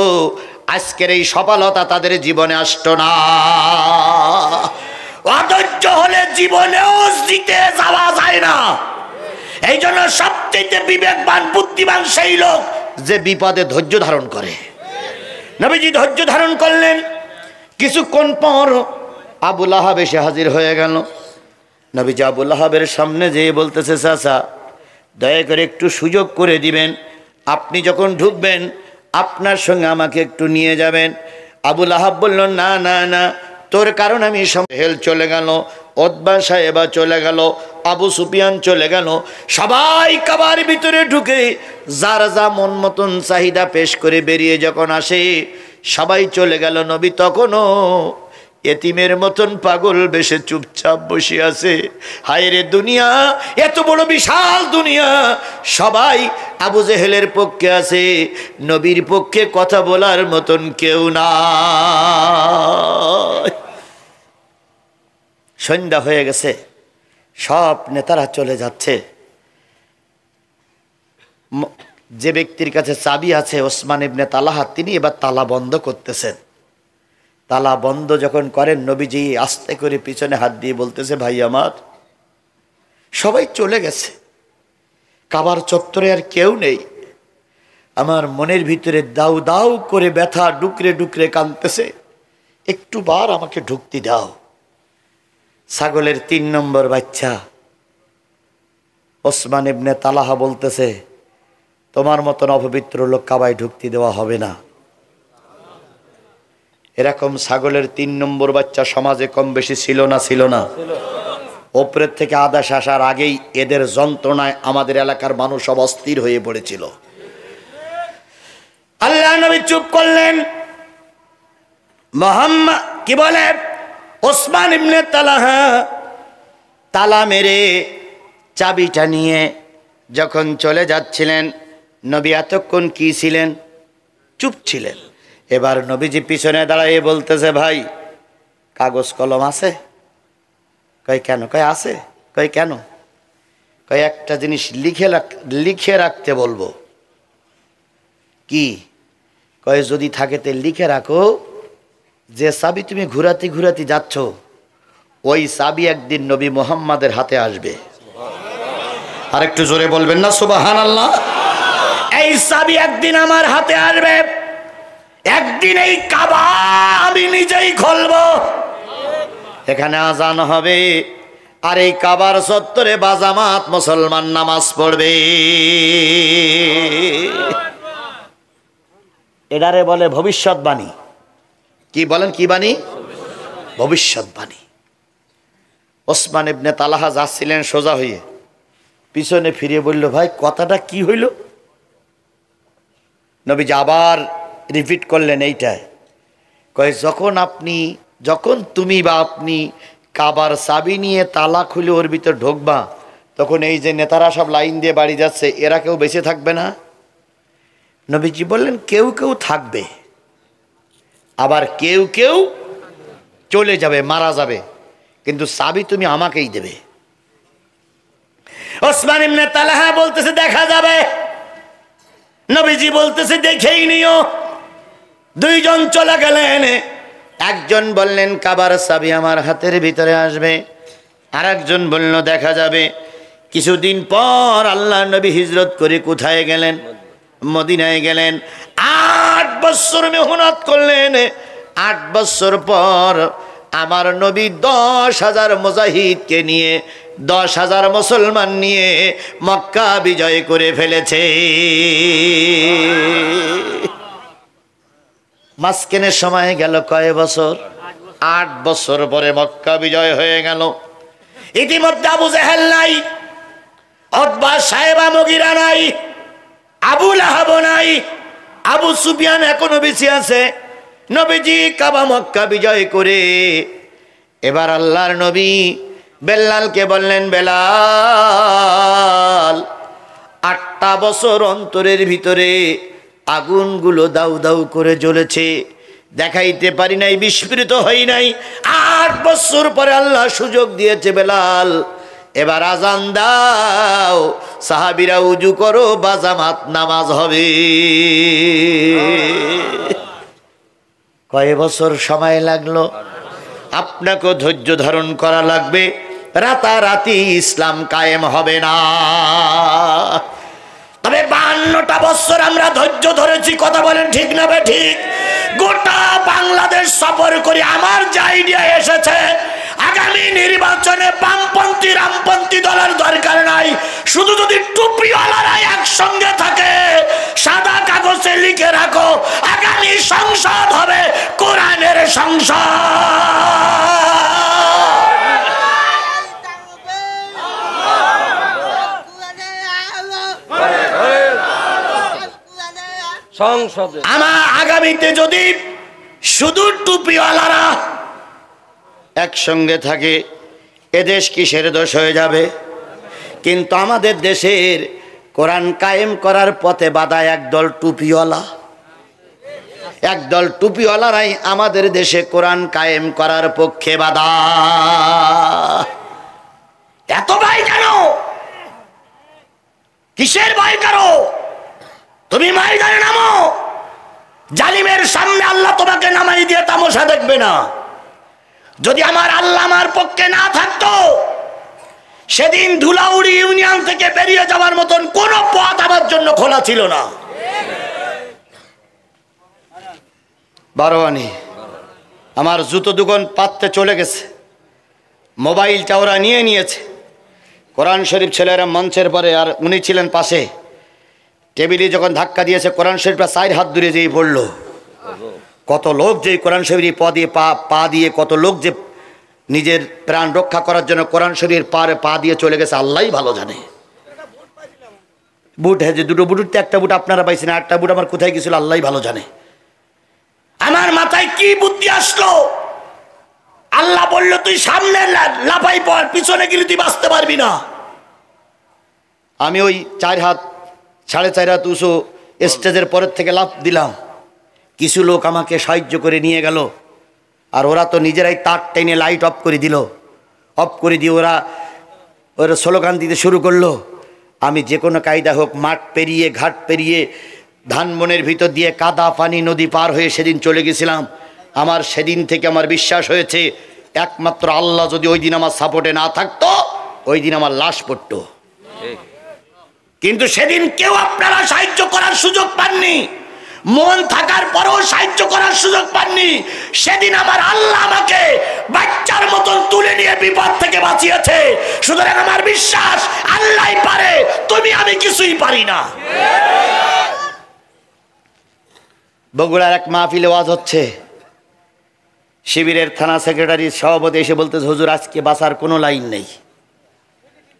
আজকের এই সফলতা তাদের জীবনে আসতো না। অধৈর্য হলে জীবনেও জিতে যাওয়া যায় না। এই জন্য সবচেয়ে বিবেকবান বুদ্ধিমান সেই লোক যে বিপদে ধৈর্য ধারণ করে। নবীজি ধৈর্য ধারণ করলেন। কিছুক্ষণ পর আবু লাহাব এসে হাজির হয়ে গেল। নবীজি আবু লাহাবের সামনে যেয়ে বলতেছে, চাচা দয়া করে একটু সুযোগ করে দিবেন, আপনি যখন ঢুকবেন আপনার সঙ্গে আমাকে একটু নিয়ে যাবেন। আবু লাহাব বলল, না না না, তোর কারণ আমি হেল চলে গেল, উতবা সাহেবা চলে গেল, আবু সুফিয়ান চলে গেল, সবাই কাবার ভিতরে ঢুকে যার যা মন মতন চাহিদা পেশ করে বেরিয়ে যখন আসে, সবাই চলে গেল। নবী তখনও এতিমের মতন পাগল বেশে চুপচাপ বসে আছে। হায় রে দুনিয়া, এত বড় বিশাল দুনিয়া, সবাই আবু জেহেলের পক্ষে আছে, নবীর পক্ষে কথা বলার মতন কেউ না। সন্ধ্যা হয়ে গেছে, সব নেতারা চলে যাচ্ছে। যে ব্যক্তির কাছে চাবি আছে ওসমান ইবনে তালহা, তিনি এবার তালা বন্ধ করতেছেন। তালা বন্ধ যখন করেন, নবীজি আস্তে করে পিছনে হাত দিয়ে বলতেছে, ভাই আমার, সবাই চলে গেছে, কাবার চত্বরে আর কেউ নেই। আমার মনের ভিতরে দাউ দাউ করে ব্যথা ডুকরে ডুকরে কাঁদতেছে, একটু বার আমাকে ঢুকতে দাও। ছাগলের 3 নম্বর বাচ্চা ওসমান ইবনে তালহা বলতেছে, তোমার মতন অপবিত্র লোক কাবায় ঢুকতে দেওয়া হবে না। এরকম ছাগলের 3 নম্বর বাচ্চা সমাজে কম বেশি ছিল না? ছিল না? ওপরের থেকে আদেশ আসার আগেই এদের যন্ত্রণায় আমাদের এলাকার মানুষ সব অস্থির হয়ে পড়েছিল। আল্লাহ নবী চুপ করলেন। মুহাম্মদ কি বলে, ওসমান ইবনে তালহা তালা মেরে চাবিটা নিয়ে যখন চলে যাচ্ছিলেন, নবী এতক্ষণ কি ছিলেন? চুপ ছিলেন। এবার নবীজি পিছনে দাঁড়িয়ে বলতেছে, ভাই কাগজ কলম আছে? কয় কেন? কয় আছে। কয় কেন? কয় একটা জিনিস লিখে রাখতে বলবো। কি? কয় যদি থাকে তে লিখে রাখো, যে চাবি তুমি ঘুরাতে ঘুরাতে যাচ্ছ ওই চাবি একদিন নবী মুহাম্মাদের হাতে আসবে। আর একটু জোরে বলবেন না সুবহানাল্লাহ? এই চাবি একদিন আমার হাতে আসবে, একদিন এই কাবা আমি নিজেই খুলবো। এখানে আজান হবে আর এই কাবার চত্বরে বাজামাত মুসলমান নামাজ পড়বে। এটারে বলে ভবিষ্যৎবাণী। কি বলেন? কি বাণী? ভবিষ্যৎবাণী। ওসমান ইবনে তালহা যাচ্ছিলেন সোজা হয়ে, পিছনে ফিরে বলল, ভাই কথাটা কি হইল? নবীজি আবার রিপিট করলেন এইটাই। কয় যখন তুমি বা আপনি কাবার চাবি নিয়ে তালা খুলে ওর ভিতর ঢোকবা, তখন এই যে নেতারা সব লাইন দিয়ে বাড়ি যাচ্ছে, এরা কেউ বেঁচে থাকবে না? নবীজি বললেন, কেউ কেউ থাকবে, আবার কেউ কেউ চলে যাবে, মারা যাবে, কিন্তু চাবি তুমি আমাকেই দেবে। ওসমান ইবনে তালহা বলতেছে দেখা যাবে। নবীজি বলতেছে দেখেই নিও। দুইজন চলে গেলেন। একজন বললেন কাবার চাবি আমার হাতের ভিতরে আসবে, আর একজন বলল দেখা যাবে। কিছুদিন পর আল্লাহ নবী হিজরত করে কোথায় গেলেন? মদিনায় গেলেন। 8 বছর মেহনত করলেন। 8 বছর পর আমার নবী 10,000 মুজাহিদকে নিয়ে, 10,000 মুসলমান নিয়ে মক্কা বিজয় করে ফেলেছে। মাঝখানে সময় গেল কয় বছর? 8 বছর পরে মক্কা বিজয় হয়ে গেল। ইতিমধ্যে আবু জেহেল নাই, উতবা সাইবা মুগীরা নাই, আবু লাহাব নাই, আবু সুফিয়ান এখনো বেঁচে আছে। নবীজি কাবা মক্কা বিজয় করে এবার আল্লাহর নবী বেলালকে বললেন, বেলাল 8টা বছর অন্তরের ভিতরে আগুনগুলো দাউ দাউ করে জ্বলেছে, দেখাইতে পারি নাই, বিস্ফোরিত হই নাই। 8 বছর পরে আল্লাহ সুযোগ দিয়েছে, বেলাল এবার আজান দাও, সাহাবীরা উজু করো, বাজামাত নামাজ হবে। কয় বছর সময় লাগলো? আপনাকে ধৈর্য ধারণ করা লাগবে। রাতারাতি ইসলাম কায়েম হবে না। তবে 52টা বছর আমরা ধৈর্য ধরেছি। কথা বলেন ঠিক না বে ঠিক? গোটা বাংলাদেশ সফর করে আমার যে আইডিয়া এসেছে, আগামী নির্বাচনে বামপন্থী রামপন্থী দলের দরকার নাই, শুধু যদি টুপিওয়ালারা একসঙ্গে থাকে, সাদা কাগজে লিখে রাখো আগামী সংসদ হবে কোরআনের সংসদ। আমার আগামীতে যদি শুধু টুপিওয়ালারা একসঙ্গে থাকে, এদেশ কিসের দোষ হয়ে যাবে? কিন্তু আমাদের দেশের কোরআন কায়েম করার পথে বাধা একদল টুপিওয়ালা। একদল টুপিওয়ালারাই আমাদের দেশে কোরআন কায়েম করার পক্ষে বাধা। এত ভয় কেন? কিসের ভয় করো? তুমি ময়দানে নামো, জালিমের সামনে আল্লাহ তোমাকে নামাই দিয়ে তামাশা দেখবে না। যদি আমার আল্লাহ আমার পক্ষে না থাকতো, সেদিন ধুলাউড়ি ইউনিয়ন থেকে বেরিয়ে যাওয়ার মতন কোন পথ আমার জন্য খোলা ছিল না। বারোয়ানি আমার জুতো দোকান পাততে চলে গেছে, মোবাইলটা ওরা নিয়ে নিয়েছে। কোরআন শরীফ ছেলেরা মঞ্চের পরে, আর উনি ছিলেন পাশে। টেবিলে যখন ধাক্কা দিয়েছে, কোরআন শরীফটা 4 হাত দূরে যেয়ে পড়লো। কত লোক যে কোরআন শরীফের পা দিয়ে কত লোক যে নিজের প্রাণ রক্ষা করার জন্য কোরআন শরীফের পা দিয়ে চলে গেছে আল্লাহই ভালো জানে। বুট যে দুটো বুটুরতে একটা বুট আপনারা পাইছেন, একটা বুট আমার কোথায় গেছিল আল্লাহই ভালো জানে। আমার মাথায় কি বুদ্ধি আসলো, আল্লাহ বলল তুই সামনে লাফাই পড়, পিছনে গেলে তুই বাঁচতে পারবি না। আমি ওই 4 হাত 4.5 হাত উঁচু স্টেজের পরের থেকে লাফ দিলাম। কিছু লোক আমাকে সাহায্য করে নিয়ে গেল, আর ওরা তো নিজেরাই তার টেনে লাইট অফ করে দিল। অফ করে দিয়ে ওরা স্লোগান দিতে শুরু করলো। আমি যে কোনো কায়দা হোক মাঠ পেরিয়ে ঘাট পেরিয়ে ধানবনের ভিতর দিয়ে কাদা পানি নদী পার হয়ে সেদিন চলে গেছিলাম। আমার সেদিন থেকে আমার বিশ্বাস হয়েছে একমাত্র আল্লাহ যদি ওই দিন আমার সাপোর্টে না থাকতো ওই দিন আমার লাশ পড়তো। কিন্তু সেদিন কেউ আপনারা সাহায্য করার সুযোগ পাননি, মন থাকার পরেও সাহায্য করার সুযোগ পাননি। সেদিন আমার আল্লাহ আমাকে বাচ্চার মতন তুলে নিয়ে বিপদ থেকে বাঁচিয়েছে। সুতরাং আমার বিশ্বাস আল্লাহই পারে, তুমি আমি কিছুই পারি না। বগুড়ার এক মাহফিলে ওয়াজ হচ্ছে, শিবিরের থানা সেক্রেটারি সভাপতি এসে বলতেছে হুজুর আজকে বাঁচার কোনো লাইন নেই।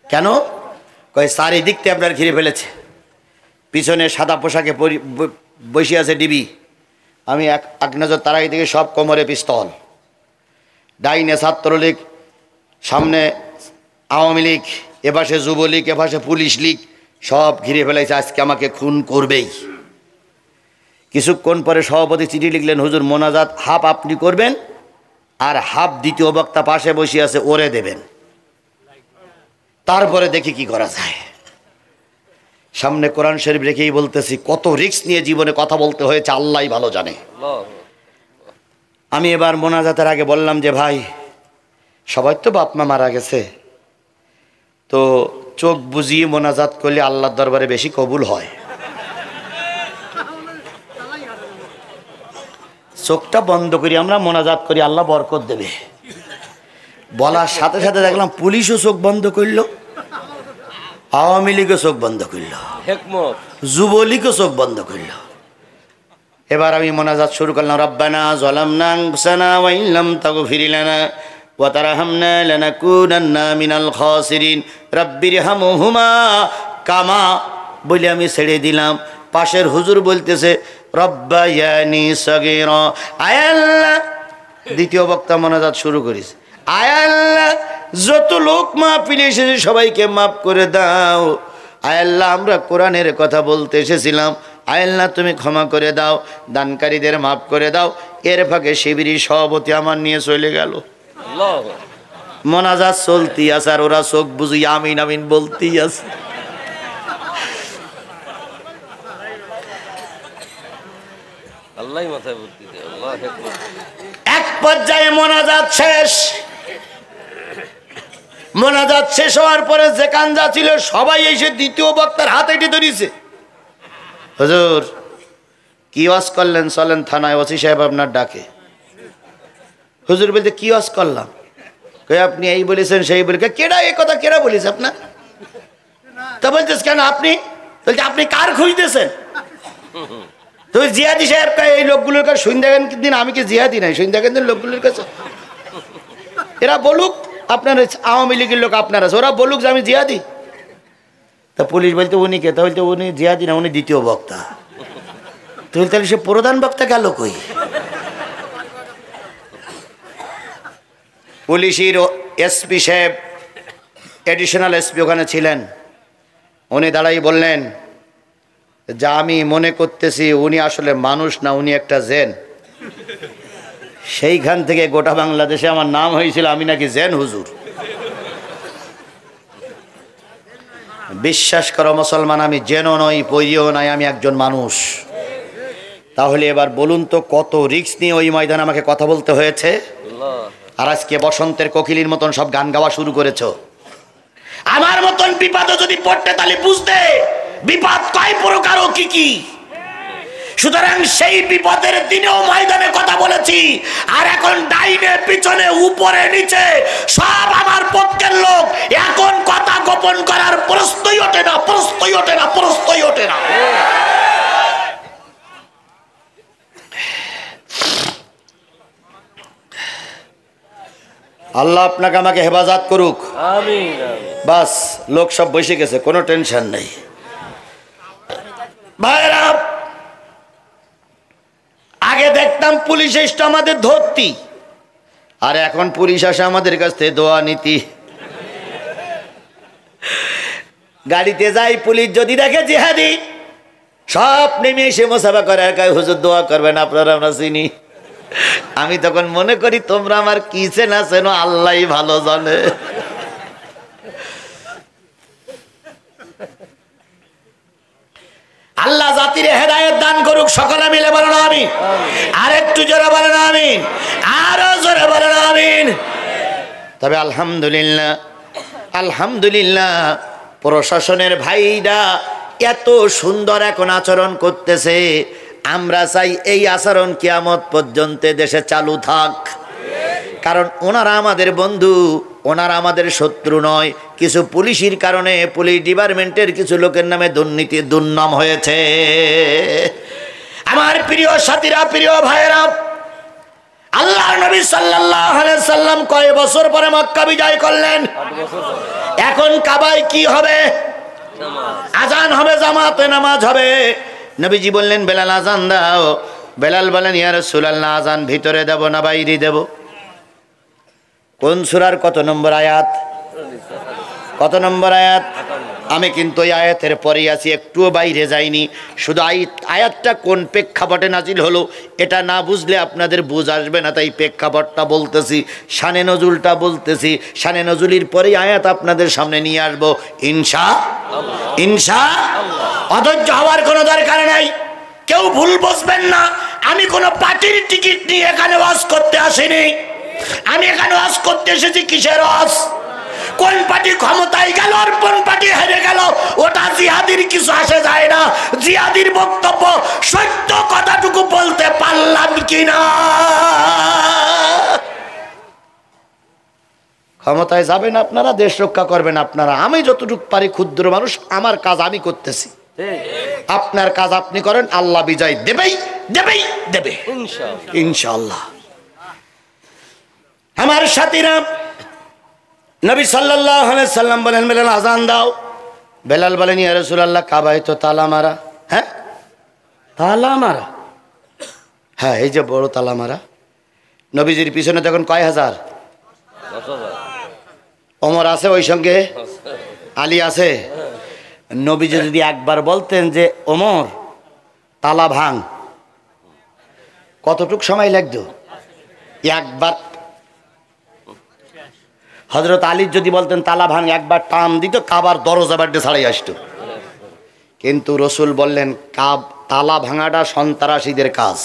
কেন? কয় চারিদিক থেকে আপনার ঘিরে ফেলেছে, পিছনে সাদা পোশাকে বসে আছে ডিবি। আমি এক নজর তারাই দিকে সব কোমরে পিস্তল, ডাইনে ছাত্রলীগ, সামনে আওয়ামী লীগ, এপাশে যুবলীগ, এপাশে পুলিশ লীগ, সব ঘিরে ফেলেছে, আজকে আমাকে খুন করবেই। কিছুক্ষণ পরে সভাপতি চিঠি লিখলেন, হুজুর মোনাজাত হাফ আপনি করবেন আর হাফ দ্বিতীয় বক্তা পাশে বসে আছে ওরে দেবেন, তারপরে দেখি কি করা যায়। সামনে কোরআন শরীফ রেখেই বলতেছি, কত রিস্ক নিয়ে জীবনে কথা বলতে হয়েছে আল্লাহই ভালো জানে। আমি এবার মোনাজাতের আগে বললাম যে ভাই সবাই তো বাপ মা মারা গেছে, তো চোখ বুঝিয়ে মোনাজাত করলে আল্লাহর দরবারে বেশি কবুল হয়। চোখটা বন্ধ করি আমরা মোনাজাত করি, আল্লাহ বরকত দেবে। বলার সাথে সাথে দেখলাম পুলিশও চোখ বন্ধ করলো, আওয়ামী লীগও চোখ বন্ধ করলো, যুবলীগও চোখ বন্ধ করলো। এবার আমি মোনাজাত শুরু করলাম, রব্বানা যালামনা আনফুসানা ওয়া ইন লাম তাগফির লানা ওয়া তারহামনা লানাকুনান্না মিনাল খাসিরিন রাব্বিরহামহুমা কামা বলে আমি ছেড়ে দিলাম। পাশের হুজুর বলতেছে রব্বায়ানি সগীরা। আয় আল্লাহ, দ্বিতীয় বক্তা মোনাজাত শুরু করিস, আয় আল্লাহ যত লোক মাহফিলে এসেছে সবাইকে মাফ করে দাও। আয় আল্লাহ আমরা কোরআনের কথা বলতে এসেছিলাম, আয় আল্লাহ তুমি ক্ষমা করে দাও, দানকারীদের মাফ করে দাও। এর ফাঁকে শিবিরের সভাপতি আমার নিয়ে চলে গেল। মোনাজাত চলতি আছে আর ওরা চোখ বুঝি আমিন আমিন বলতেই আছে। এক পর্যায়ে মোনাজাত শেষ। মোনাজাত শেষ হওয়ার পরে যেখান যা ছিল সবাই এসে দ্বিতীয় বক্তার হাতে এটি ধরেছে, হুজুর কি ওয়াজ করলেন, চলেন থানায়, ওসি সাহেব আপনার ডাকে। হুজুর বলতে কি ওয়াজ করলাম? আপনি এই বলেছেন সেই বলে। কেডা এই কথা কেডা বলিস আপনার? তা বলছিস কেন আপনি? বলছে আপনি কার খুঁজতেছেন? তুই জিহাদি সাহেব এই লোকগুলোর কাছে শুন দেখেন দিন, আমি কি জিহাদি নাই শুন দেখেন দিন লোকগুলোর কাছে। এরা বলুক আপনার আওয়ামী লীগের লোক আপনারা, ওরা বলুক যে আমি জিহাদি। তা পুলিশ বলতে উনি কে? তা বলতে উনি জিহাদি না, উনি দ্বিতীয় বক্তা। তুই তাহলে সে প্রধান বক্তা গেল কই? পুলিশের এসপি সাহেব, এডিশনাল এসপি ওখানে ছিলেন, উনি দাঁড়াই বললেন যা আমি মনে করতেছি উনি আসলে মানুষ না, উনি একটা জেন। সেইখান থেকে গোটা বাংলাদেশে আমার নাম হয়েছিল আমি নাকি জেন হুজুর। বিশ্বাস করো মুসলমান, আমি জেনও নই, পৈরিও নাই, আমি একজন মানুষ। তাহলে এবার বলুন তো কত রিস্ক নিয়ে ওই ময়দানে আমাকে কথা বলতে হয়েছে। আর আজকে বসন্তের কোকিলের মতন সব গান গাওয়া শুরু করেছো। আমার মতন বিপদও যদি পড়তে তাহলে বুঝতে বিপদ কয় প্রকার ও কি কি। সুতরাং সেই বিপদের দিনেও ময়দানে কথা বলেছি, আর এখন ডাইনে পিছনে উপরে নিচে সব আমার পক্ষের লোক। এখন কথা গোপন করার প্রশ্নই ওঠে না, প্রশ্নই ওঠে না, প্রশ্নই ওঠে না। আল্লাহ আপনাকে আমাকে হেফাজত করুক, আমিন। বাস লোক সব বসে গেছে, কোনো টেনশন নেই। ভাইরা, আগে দেখতাম পুলিশ এসে আমাদের ধরতি, আর এখন পুলিশ আসে আমাদের কাছ থেকে দোয়া নীতি। গাড়িতে যাই, পুলিশ যদি দেখে জিহাদি, সব নেমে এসে মোসাফা করে, কয় হুজুর দোয়া করবেন আপনারা, আমরা চিনি। আমি তখন মনে করি তোমরা আমার কি চেনা চেনো আল্লাহই ভালো জানে। আল্লাহ জাতির হেদায়েত দান করুক, সকলে মিলে বলেন আমিন। আর একটু জোরে বলেন আমিন, আরো জোরে বলেন আমিন। তবে আলহামদুলিল্লাহ, আলহামদুলিল্লাহ, প্রশাসনের ভাইরা এত সুন্দর এখন আচরণ করতেছে। আমরা চাই এই আচরণ কিয়ামত পর্যন্ত দেশে চালু থাক, কারণ ওনারা আমাদের বন্ধু, ওনারা আমাদের শত্রু নয়। কিছু পুলিশের কারণে পুলিশ ডিপার্টমেন্টের কিছু লোকের নামে দুর্নীতি দুর্নাম হয়েছে। আমার প্রিয় সাথীরা, প্রিয় ভাইয়েরা, আল্লাহর নবী সাল্লাল্লাহু আলাইহি সাল্লাম কয় বছর পরে মক্কা বিজয় করলেন। এখন কাবায় কি হবে? আজান হবে, জামাতে নামাজ হবে। নবীজি বললেন বেলাল আজান দাও। বেলাল বলেন ইয়া রাসূলুল্লাহ, আজান ভিতরে দেব না বাইরে দেব? কোন সূরার কত নম্বর আয়াত? কত নম্বর আয়াত? আমি কিন্তু ওই আয়াতের পরেই আছি, একটুও বাইরে যাইনি। শুধু আয়াতটা কোন প্রেক্ষাপটে নাজিল হলো এটা না বুঝলে আপনাদের বুঝ আসবে না, তাই প্রেক্ষাপটটা বলতেছি, শানে নজুলটা বলতেছি। শানে নজুলির পরেই আয়াত আপনাদের সামনে নিয়ে আসবো ইনশাআল্লাহ। অধৈর্য হওয়ার কোনো দরকার নাই, কেউ ভুল বুঝবেন না। আমি কোনো পার্টির টিকিট নিয়ে এখানে ওয়াজ করতে আসিনি। আমি এখানে ওয়াজ করতে এসেছি কিসের ওয়াজ? কোন পার্টি ক্ষমতায় গেল আর কোন পার্টি হেরে গেল ওটা জিহাদির কিছু আসে যায় না। জিহাদির বক্তব্য সত্য কথাটুকু বলতে পারলাম কিনা। ক্ষমতায় যাবেন আপনারা, দেশ রক্ষা করবেন আপনারা। আমি যতটুকু পারি ক্ষুদ্র মানুষ, আমার কাজ আমি করতেছি, আপনার কাজ আপনি করেন। আল্লাহ বিজয় দেবেই দেবেই দেবে ইনশাআল্লাহ। আমার সাথীরা, নবী সাল্লাল্লাহু আলাইহি সাল্লাম বলেন বেলাল আজান দাও। বেলাল বলেন ইয়া রাসূলুল্লাহ, কাবায় তো তালা মারা। হ্যাঁ, তালা মারা? হ্যাঁ, এই যে বড় তালা মারা। নবীজির পিছনে তখন কয় হাজার? ওমর আছে ওই সঙ্গে, আলী আছে। নবীজি যদি একবার বলতেন যে ওমর তালা ভাঙ, কতটুক সময় লাগতো? একবার। হযরত আলী যদি বলতেন তালা ভাঙ, একবার টান দিত, কাবার দরজা বাড়তে ছাড়াই আসতো। কিন্তু রসুল বললেন তালা ভাঙাটা সন্ত্রাসীদের কাজ,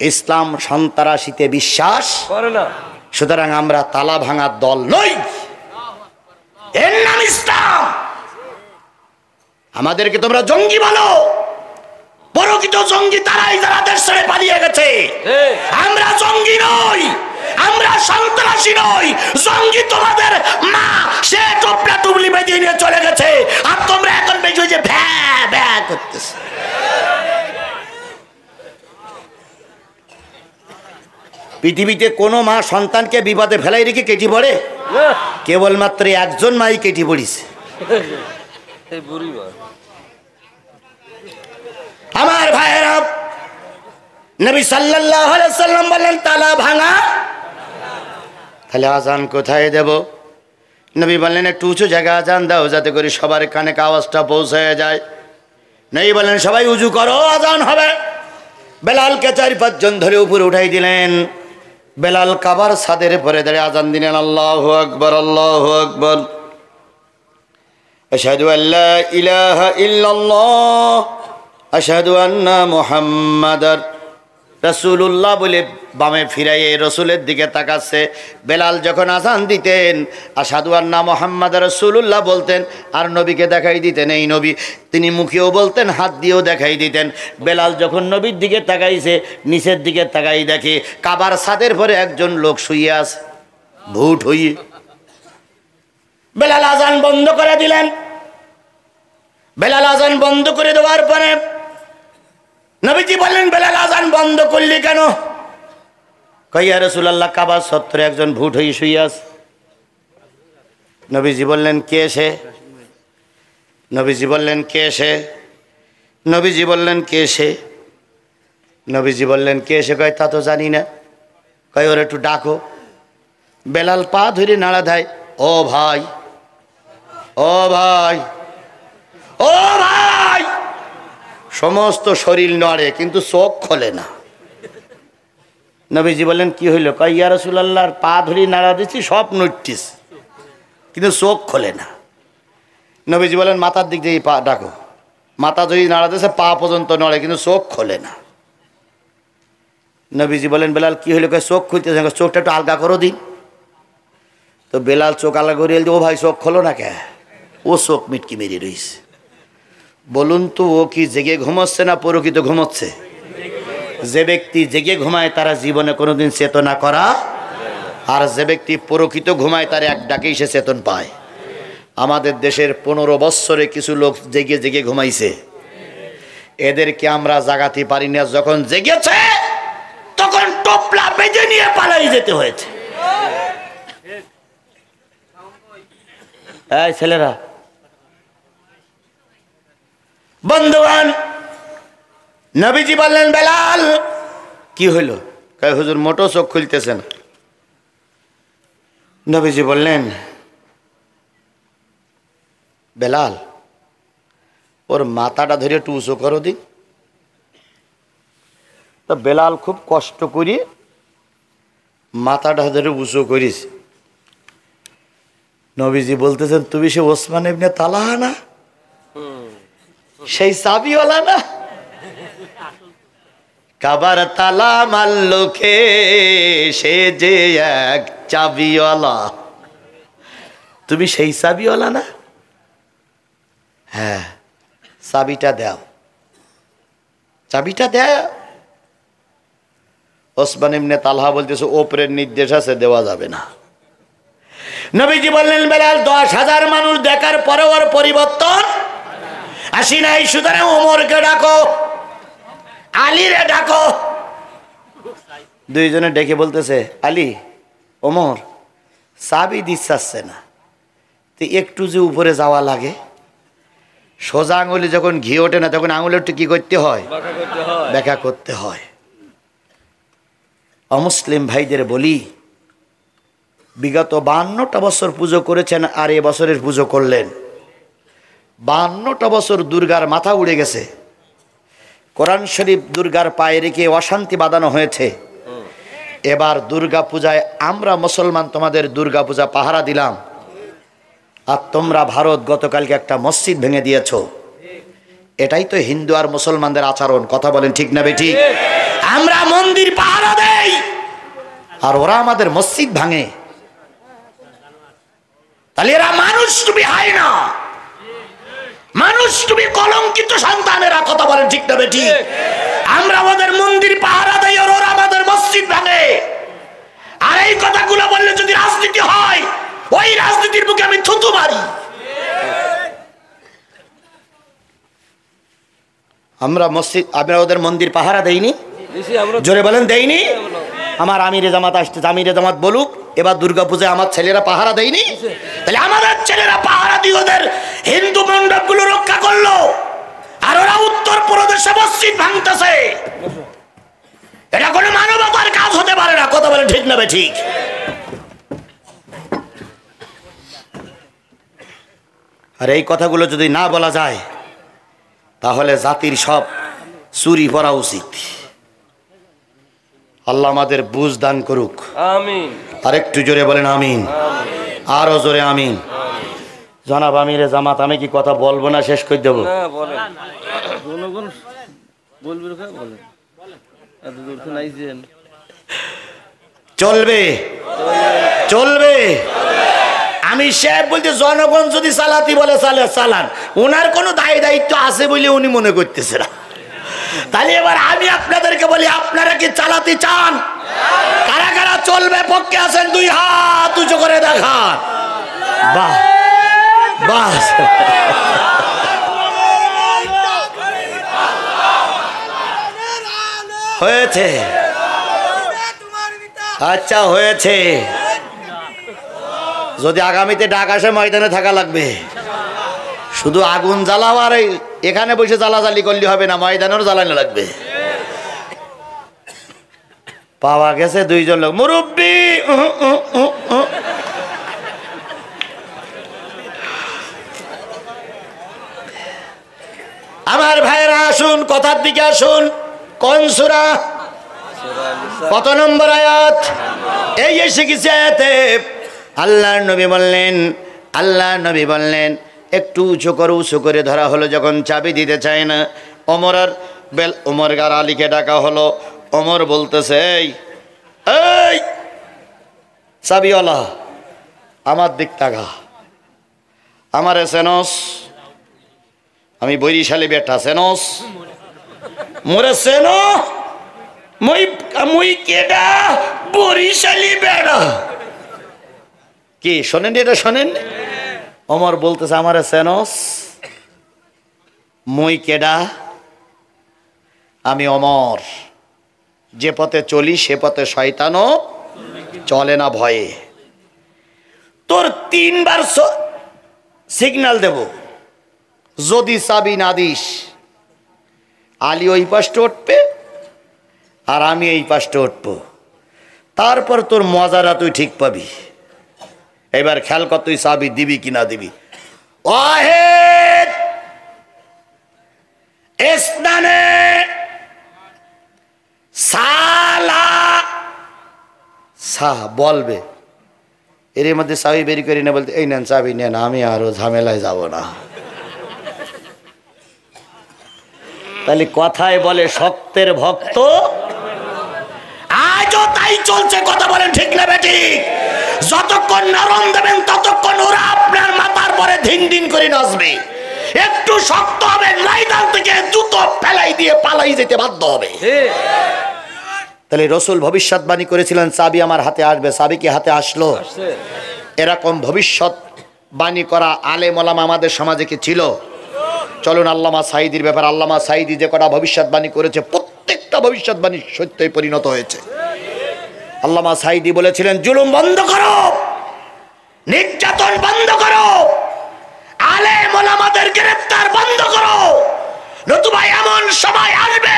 ইসলাম সন্ত্রাসীতে বিশ্বাস করে না। সুতরাং আমরা তালা ভাঙার দল নই, এর নাম ইসলাম। আমাদেরকে তোমরা জঙ্গি বলো, প্রকৃত জঙ্গি তারাই যারা দেশ ছেড়ে পালিয়ে গেছে। আমরা জঙ্গি নই, আমরা সন্ত্রাসী নই। জঙ্গি তোমাদের মা, সে টুপলা টুপলি বেঁধে নিয়ে চলে গেছে, আর তোমরা এখন বেঁচে যে ভ্যা ভ্যা করতেছ। পৃথিবীতে কোনো মা সন্তানকে বিপদে ফেলাই রেখে কেটে পড়ে? কেবলমাত্র একজন মাই কেটে পড়িছে। আমার ভাইয়েরা, নবী সাল্লাল্লাহু আলাইহি সাল্লাম বললেন তালা ভাঙা। তাহলে আজান কোথায় দেব? নবী বললেন একটু উঁচু জায়গা আজান দাও, যাতে করে সবার কানে আওয়াজটা পৌঁছে যায়। নবী বললেন সবাই উজু করো, আজান হবে। বেলালকে 4-5 জন ধরে উপরে উঠাই দিলেন। বেলাল কাবার ছাদের পরে দাঁড়িয়ে আজান দিলেন, আল্লাহু আকবার, আল্লাহু আকবার, আশহাদু আল্লা ইলাহা ইল্লাল্লাহ, আশহাদু আন্না মুহাম্মাদার রাসূলুল্লাহ বলে বামে ফিরাইয়ে রসুলের দিকে তাকাচ্ছে। বেলাল যখন আজান দিতেন আশহাদু আন্না মুহাম্মাদার রাসূলুল্লাহ বলতেন, আর নবীকে দেখাই দিতেন এই নবী। তিনি মুখেও বলতেন, হাত দিয়েও দেখাই দিতেন। বেলাল যখন নবীর দিকে তাকাইছে, নিচের দিকে তাকাই দেখে কাবার ছাদের পরে একজন লোক শুয়ে আছে, ভূত হইয়ে। বেলাল আজান বন্ধ করে দিলেন। বেলাল আজান বন্ধ করে দেওয়ার পরে নবীজি বললেন বেলাল আজান বন্ধ করলি কেন? কই ইয়া রাসূলুল্লাহ, কাবার চত্বরে একজন ভূত হয়ে শুয়ে আছে। নবীজি বললেন, কে সে? নবীজি বললেন, কে সে? নবীজি বললেন, কে সে? নবীজি বললেন, কে সে? কয় তা তো জানি না। কয় ওর একটু ডাকো। বেলাল পা ধরে নাড়া দেয়, ও ভাই, ও ভাই, ও ভাই। সমস্ত শরীর নড়ে কিন্তু চোখ খোলে না। নবীজি বললেন, কি হইল? কয় ইয়া রাসূলুল্লাহর পা ধরে নাড়া দিচ্ছি, সব নড়তিস কিন্তু চোখ খোলে না। নবীজি বলেন, মাথার দিক দিয়ে পা ডাকো। মাথা ধরে নাড়া দিয়েছে, পা পর্যন্ত নড়ে কিন্তু চোখ খোলে না। নবীজি বলেন, বেলাল কি হইলো? কয় চোখ খুলতেছে, চোখটা একটু আলগা করো দিন। তো বেলাল চোখ আলগা করিয়ে ও ভাই চোখ খোলো না কে? ও চোখ মিটকি মেরে রয়েছে। বলুন তো, ও কি জেগে ঘুমাচ্ছে না প্রকৃত ঘুমাচ্ছে? যে ব্যক্তি জেগে ঘুমায় তারা জীবনে কোনোদিন চেতনা করা, আর যে ব্যক্তি প্রকৃত ঘুমায় তার এক ডাকেই সে চেতন পায়। আমাদের দেশের 15 বৎসরে কিছু লোক জেগে জেগে ঘুমাইছে, এদেরকে আমরা জাগাতে পারি না। যখন জেগেছে তখন টোপলা বেঁধে নিয়ে পালাই যেতে হয়েছে। এই ছেলেরা, বন্ধুগণ, নবীজি বললেন, বেলাল কি হইল? কয় হুজুর মোটো চোখ খুলতেছে না। নবীজি বললেন, বেলাল ওর মাথাটা ধরে একটু উঁচু করো দিন। তো বেলাল খুব কষ্ট করে মাথাটা ধরে উঁচু করিস। নবীজি বলতেছেন, তুমি সে ওসমান ইবনে তালহা না, সেই চাবিওয়ালা না? কাবার তালা মারলো কে, সে যে এক চাবিওয়ালা। তুমি সেই চাবিওয়ালা না? হ্যাঁ, চাবিটা দাও, চাবিটা দাও। ওসমান ইবনে তালহা বলতেছে, ওপরের নির্দেশ আছে, দেওয়া যাবে না। নবীজি বললেন, বেলাল 10,000 মানুষ দেখার পরে ওর পরিবর্তন আসি নাই, সুতরাং ওমরকে ডাকো, আলীরে ডাকো। দুইজনে ডেকে বলতেছে, আলী, ওমর চাবি দিচ্ছে না, তো একটু যে উপরে যাওয়া লাগে, সোজা আঙুলে যখন ঘি ওঠে না তখন আঙুলে একটু কি করতে হয়? ব্যাখ্যা করতে হয়। অমুসলিম ভাইদের বলি, বিগত 52টা বছর পুজো করেছেন আর এ বছরের পুজো করলেন। 52টা বছর দুর্গার মাথা উড়ে গেছে, কোরআন শরীফ দুর্গার পায়ে রেখে অশান্তি বাঁধানো হয়েছে। এবার দুর্গা পূজায় আমরা মুসলমান তোমাদের দুর্গা পূজা পাহারা দিলাম, আর তোমরা ভারত গতকালকে একটা মসজিদ ভেঙে দিয়েছ। এটাই তো হিন্দু আর মুসলমানদের আচরণ। কথা বলেন ঠিক না বেঠিক? আমরা মন্দির পাহারা দেই আর ওরা আমাদের মসজিদ ভাঙে। তাহলে এরা মানুষ, তুমি হাই না মানুষ, তুমি কলঙ্কিত সন্তানেরা। কথা বলেন ঠিক না বেঠিক? আমরা আমাদের মন্দির পাহারা দেই আর ওরা আমাদের মসজিদ ভাঙে। আর এই কথাগুলো বললে যদি রাজনীতি হয়, ওই রাজনীতির বুকে আমি থুতু মারি। আমরা ওদের মন্দির পাহারা দেইনি? জোরে বলেন, দেইনি? আমার আমিরে জামাত আসতে, আমিরে জামাত বলুক, এবার দুর্গাপূজায় আমার ছেলেরা পাহারা দেয়নি? তাহলে আমাদের ছেলেরা পাহারা দিয়ে ওদের হিন্দু মণ্ডপগুলো রক্ষা করলো, আর ওরা উত্তর প্রদেশে মসজিদ ভাঙতেছে। এটা কোনো মানবতার কাজ হতে পারে না। কথা বলে ঠিক না ঠিক? আর এই কথাগুলো যদি না বলা যায় তাহলে জাতির সব চুরি পড়া উচিত। আল্লাহ আমাদের বুঝ দান করুক, আমিন। আর একটু জোরে বলেন আমিন, আরো জোরে আমিন। জনাব আমিরে জামাত, আমি কি কথা বলবো না শেষ করে দেবো? চলবে, চলবে। আমি সাহেব বলতে জনগণ যদি চালাতি বলে চালান, ওনার কোনো দায় দায়িত্ব আছে বলে উনি মনে করতেছে না। তাহলে এবার আমি আপনাদেরকে বলি, আপনারা কি চালাতে চান? কারা কারা চলবে পক্ষে আছেন? 2 হাত উঁচু করে দেখান। বাহ, বাস। হয়েছে। আচ্ছা হয়েছে, যদি আগামীতে ডাক আসে ময়দানে থাকা লাগবে। শুধু আগুন জ্বালাও আর এখানে বসে জ্বালাজালি করলে হবে না, ময়দানেও জ্বালানো লাগবে। পাওয়া গেছে দুইজন লোক, মুরব্বি। আমার ভাইরা আসুন, কথার দিকে আসুন। কোন সূরা, কত নম্বর আয়াত? এই এসে গেছে আয়াতে। আল্লাহর নবী বললেন একটু উঁচু করে ধরা হলো। যখন চাবি দিতে চায় না, ওমর গার আলীকে ডাকা হলো। ওমর বলতেছে, এই চাবিওয়ালা, আমার দিক তাকা, আমার সেনস, আমি বরিশালী বেটা, সেনস মোরে সেন, মুই কেডা বরিশালী বেটা। কি শোনেন, এটা শোনেন? ওমর বলতেছে, আমার সেনস, মুই কেডা? আমি ওমর, যে পথে চলি সে পথে শয়তানও চলে না ভয়ে। তোর 3 বার সিগন্যাল দেব, যদি চাবি না দিস, আলী ওই পাশটা উঠবে আর আমি এই পাশটা উঠবো, তারপর তোর মজারা তুই ঠিক পাবি। এবার খেয়াল কর, তুই চাবি দিবি কি না দিবি। ওয়াহিদ ইসনানে সালা সাহ বলবে, এর মধ্যে চাবি বেরি করি না, বলতে এই নেন চাবি নেন, আমি আরো ঝামেলায় যাব না। তাহলে কথায় বলে শক্তের ভক্ত, আজও তাই চলছে। কথা বলেন ঠিক না বেঠিক? যতক্ষণ নরম দেবেন ততক্ষণ ওরা আপনার মাথার পরে ধিন ধিন করে নাচবে। একটু শক্ত হবে, ময়দান থেকে জুতো ফেলাই দিয়ে পালাই যেতে বাধ্য হবে। তাহলে রসুল ভবিষ্যৎবাণী করেছিলেন চাবি আমার হাতে আসবে। চাবি কি হাতে আসলো? এরকম ভবিষ্যৎবাণী করা আলেম ওলামা আমাদের সমাজে কি ছিল? চলুন আল্লামা সাঈদীর ব্যাপার। আল্লামা সাঈদী যে কটা ভবিষ্যৎবাণী করেছে, প্রত্যেকটা ভবিষ্যৎবাণী সত্যই পরিণত হয়েছে। আল্লামা সাঈদী বলেছিলেন, জুলুম বন্ধ করো, নির্যাতন বন্ধ করো, আলেম ওলামাদের গ্রেফতার বন্ধ করো, নতুবা এমন সময় আসবে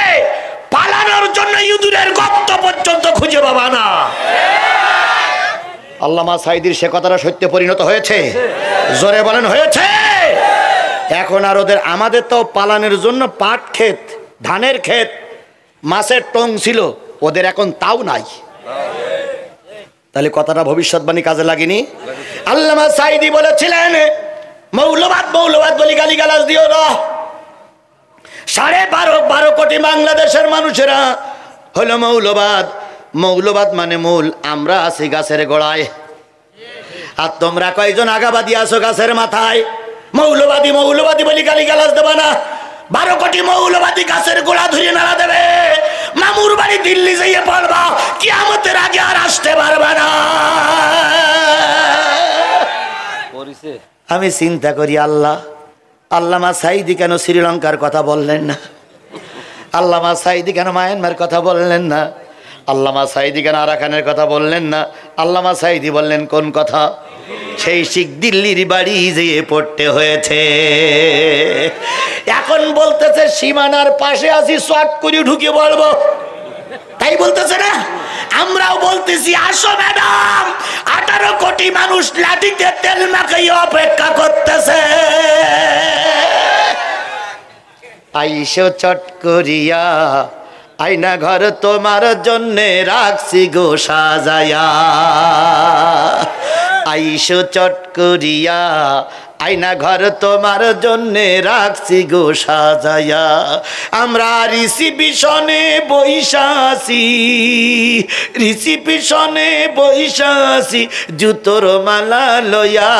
পালানোর জন্য ইঁদুরের গর্ত পর্যন্ত খুঁজে পাবা না। আল্লামা সাঈদীর সে কথাটা সত্য পরিণত হয়েছে। জোরে বলেন হয়েছে। এখন আর আমাদের তো পালানোর জন্য পাট ক্ষেত, ধানের ক্ষেত, মাছের টং ছিল, ওদের এখন তাও নাই। তাহলে কথাটা ভবিষ্যৎবাণী কাজে লাগেনি। আল্লামা সাঈদী বলেছিলেন, মৌলবাদ বলি গালিগালাজ দিও না। 12.5 কোটি বাংলাদেশের মানুষেরা হলো মৌলবাদ মানে মূল। আমরা আছি গাছের গোড়ায়, আর তোমরা কয়জন আগাবাদী আছো গাছের মাথায়। মৌলবাদী বলি গালিগালাজ দেবা না। 12 কোটি মৌলবাদী গাছের গোড়া ধরে নাড়া দেবে। মামুর বাড়ি দিল্লি যাইয়ে পড়বা, কিয়ামতের আগে আর আসতে পারবে না। আমি চিন্তা করি, আল্লামা সাঈদী কেন শ্রীলঙ্কার কথা বললেন না? আল্লামা সাঈদী কেন মায়ানমার কথা বললেন না? আল্লামা সাঈদী কেন আরাকানের কথা বললেন না? আল্লামা সাঈদী বললেন কোন কথা? সেই শিখ দিল্লির বাড়ি যেয়ে পড়তে হয়েছে। এখন বলতেছে সীমানার পাশে আছি, শর্ট করে ঢুকে বলবো, তাই বলতেছে না? আমরাও বলতেছি, আসো ম্যাডাম, 18 কোটি মানুষ লাঠিতে তেল মাখাইয়ে অপেক্ষা করতেছে। আইসো চট করিয়া, আয়না ঘর তোমার জন্যে রাখছি গো সাজায়া। আইসো চট করিয়া, আয়না ঘর তোমার জন্যে রাখছি গো সাজায়া। আমরা রিসিপিশনে বইসাছি, জুতোর মালা লইয়া।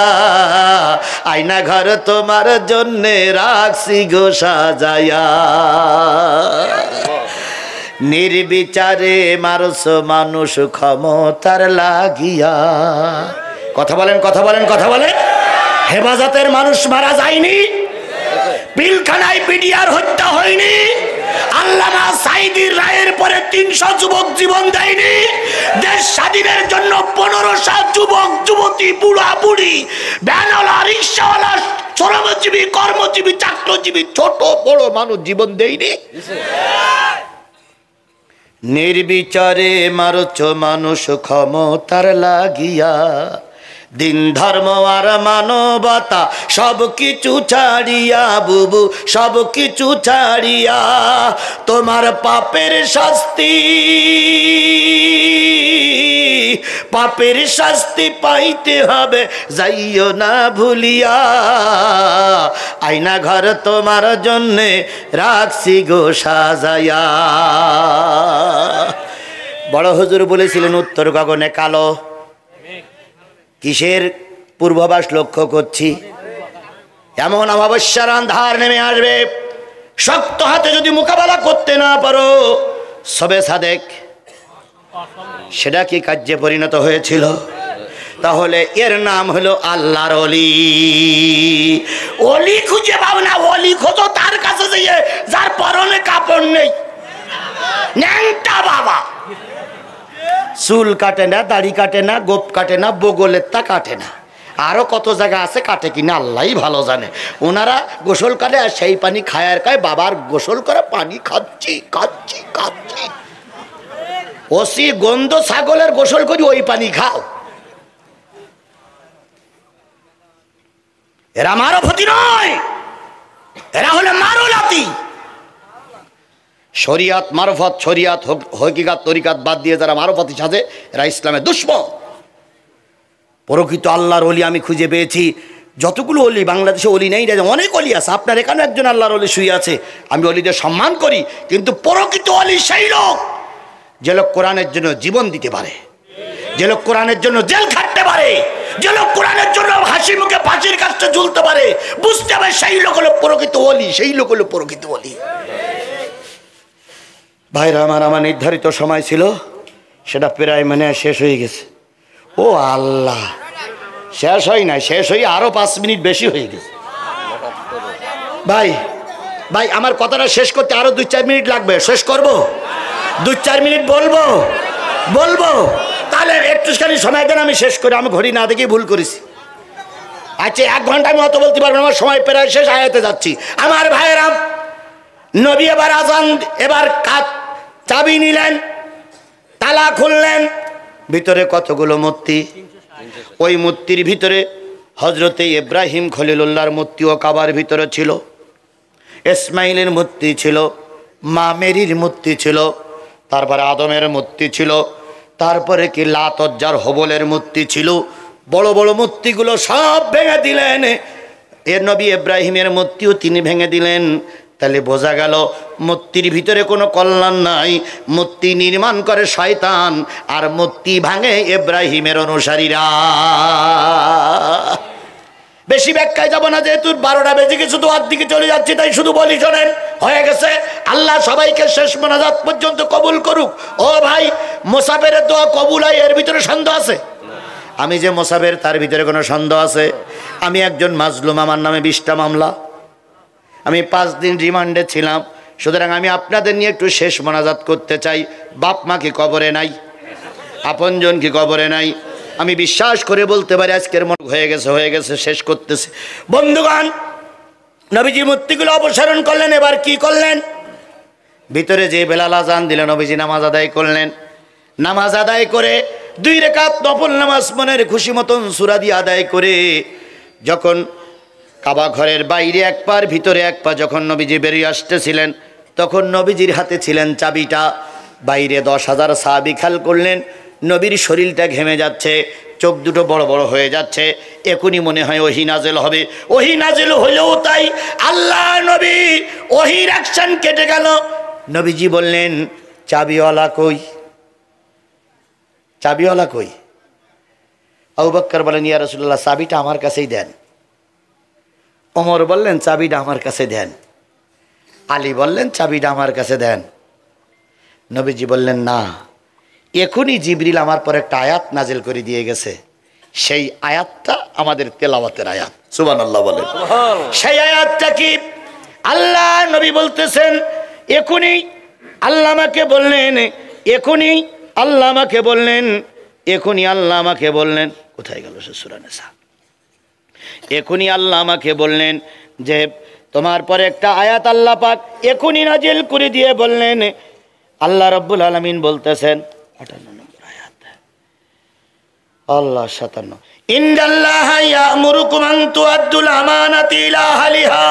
আয়না ঘর তোমার জন্যে রাখছি গো সাজায়া। নির্বিচারে মারছ মানুষ ক্ষমতার লাগিয়া। কথা বলেন। হেফাজতের মানুষ মারা যায়নি, পিলখানায় বিডিআর হত্যা হয়নি। আল্লামা সাঈদীর রায়ের পরে 300 যুবক জীবন দেয়নি? দেশ স্বাধীনের জন্য 1500 যুবক যুবতী বুড়া বুড়ি ভ্যানওয়ালা রিক্সাওয়ালা শ্রমজীবী কর্মজীবী চাকরিজীবী ছোট বড় মানুষ জীবন দেয়নি? নির্বিচারে মারছ মানুষ ক্ষমতার লাগিয়া, দিন ধর্ম আর মানবতা সব কিছু ছাড়িয়া বুবু সব কিছু ছাড়িয়া, তোমার পাপের শাস্তি পাপের শাস্তি পাইতে হবে যাইও না ভুলিয়া, আয়না ঘর তোমার জন্যে রাখছি গো সাজায়া। বড় হুজুর বলেছিলেন উত্তর গগনে কালো, কিসের পূর্বাভাস লক্ষ্য করছি? এমন অমাবস্যার আন্ধার নেমে আসবে, শক্ত হাতে যদি মোকাবেলা করতে না পারো সবে সাদেক, সেটা কি কার্যে পরিণত হয়েছিল? তাহলে এর নাম হলো আল্লাহর ওলি। ওলি খুঁজে পাও না, ওলি খোঁজো তার কাছে যেয়ে যার পরনে কাপড় নেই, ন্যাংটা বাবা, চুল কাটে না, দাড়ি কাটে না, গোপ কাটে না, বগলের তা কাটে না, আরো কত জায়গা আছে কাটে কিনা আল্লাহই ভালো জানে। ওনারা গোসল করে আর সেই পানি খায় আর খায়, বাবার গোসল করে পানি খাচ্ছি খাচ্ছি খাচ্ছি, ওসি গন্ধ ছাগলের গোসল করি ওই পানি খাও। এরা মারফতি নয়, এরা হলো মারুলাতি। শরিয়াত মারফত, শরিয়াত হকিকাত তরিকাত বাদ দিয়ে যারা মারফতি সাজে এরা ইসলামের দুশমন। প্রকৃত আল্লাহর ওলি আমি খুঁজে পেয়েছি, যতগুলো ওলি বাংলাদেশে ওলি নেই, অনেক ওলি আছে, আপনার এখানে একজন আল্লাহর ওলি শুয়ে আছে, আমি ওলিদের সম্মান করি, কিন্তু প্রকৃত ওলি সেই লোক যে লোক কোরআনের জন্য জীবন দিতে পারে, যে লোক কোরআনের জন্য জেল খাটতে পারে, যে লোক কোরআনের জন্য হাসি মুখে ফাঁসির কাজটা ঝুলতে পারে, বুঝতে পারে সেই লোক হলো প্রকৃত ওলি, সেই লোক হলো প্রকৃত ওলি। ভাইরা আমার নির্ধারিত সময় ছিল, সেটা প্রায় শেষ হয়ে গেছে। ও আল্লাহ, শেষ হয় নাই, শেষ হয়ে আরো 5 মিনিট বেশি হয়ে গেছে। ভাই ভাই আমার কথাটা শেষ করতে আরো 2-4 মিনিট লাগবে, শেষ করব? 2-4 মিনিট বলবো বলবো তাহলে একটুখানি সময় দেন, আমি শেষ করি। আমি ঘড়ি না দেখে ভুল করেছি। আচ্ছা 1 ঘন্টা আমি অত বলতে পারবো না, আমার সময় প্রায় শেষ, আয়াতে যাচ্ছি। আমার ভাইয়েরা, নবী এবার আজান, এবার চাবি নিলেন, তালা খুললেন, ভিতরে কতগুলো মূর্তি, ওই মূর্তির ভিতরে হজরতে ইব্রাহিম খলিলুল্লাহর মূর্তিও কাবার ভিতরে ছিল, ইসমাইলের মূর্তি ছিল, মা মেরির মূর্তি ছিল, তারপরে আদমের মূর্তি ছিল, তারপরে কি লাত উজ্জার হবলের মূর্তি ছিল। বড় বড় মূর্তিগুলো সব ভেঙে দিলেন, এর নবী ইব্রাহিমের মূর্তিও তিনি ভেঙে দিলেন। তাহলে বোঝা গেল মূর্তির ভিতরে কোনো কল্যাণ নাই, মূর্তি নির্মাণ করে শয়তান আর মূর্তি ভাঙে ইব্রাহিমের অনুসারীরা। বেশি ব্যাখ্যায় যাব না, যেহেতু 12টা বেজে গেছে, দোয়ার দিকে চলে যাচ্ছি, তাই শুধু বলি শোনেন, হয়ে গেছে। আল্লাহ সবাইকে শেষ মোনাজাত পর্যন্ত কবুল করুক। ও ভাই, মুসাফিরের দোয়া কবুল হয়, এর ভিতরে সন্দেহ আছে? আমি যে মুসাফির তার ভিতরে কোনো সন্দেহ আছে? আমি একজন মাজলুম, আমার নামে 20টা মামলা, আমি 5 দিন রিমান্ডে ছিলাম। সুতরাং আমি আপনাদের নিয়ে একটু শেষ মোনাজাত করতে চাই। বাপ মা কি কবরে নাই? আপনজন কি কবরে নাই? আমি বিশ্বাস করে বলতে পারি আজকের মন হয়ে গেছে, শেষ করতেছে। বন্ধুগণ, নবীজি মূর্তিগুলো অপসারণ করলেন, এবার কি করলেন? ভিতরে যে বেলাল আজান দিলেন, নবীজি নামাজ আদায় করলেন। নামাজ আদায় করে 2 রাকাত নফল নামাজ মনের খুশি মতন সূরা দিয়ে আদায় করে যখন কাবা ঘরের বাইরে 1 পা ভিতরে 1 পা যখন নবীজি বেরিয়ে আসতেছিলেন, তখন নবীজির হাতে ছিলেন চাবিটা। বাইরে 10,000 সাহাবী খেয়াল করলেন নবীর শরীরটা ঘেমে যাচ্ছে, চোখ দুটো বড় বড় হয়ে যাচ্ছে, এখনই মনে হয় ওহী নাযিল হবে। ওহী নাযিল হলেও তাই, আল্লাহ নবী ওহীর অ্যাকশন কেটে গেল। নবীজি বললেন, চাবিওয়ালা কই? চাবিওয়ালা কই? আবু বকর বলেন, ইয়া রাসূলুল্লাহ, চাবিটা আমার কাছেই দেন। ওমর বললেন, চাবিটা আমার কাছে দেন। আলী বললেন, চাবিটা আমার কাছে দেন। নবীজি বললেন, না, এখনই জিবরিল আমার পর একটা আয়াত নাজিল করে দিয়ে গেছে, সেই আয়াতটা আমাদের তেলাওয়াতের আয়াত। সুবহানাল্লাহ বলেন। সেই আয়াতটা কি? আল্লাহ নবী বলতেছেন, এখনই আল্লাহ আমাকে বললেন, এখনই আল্লাহ আমাকে বললেন, এখনই আল্লাহ আমাকে বললেন, কোথায় গেল সে সূরা নিসা? এখনই আল্লাহ আমাকে বললেন যে তোমার পরে একটা আয়াত আল্লাহ পাক এখনই নাজিল করে দিয়ে বললেন। আল্লাহ রাব্বুল আলামিন বলতেছেন 58 নম্বর আয়াত, আল্লাহ 57, ইন্নাল্লাহা ইয়া'মুরুকুম আন তুআদ্দুল আমানাতি ইলা আহলিহা,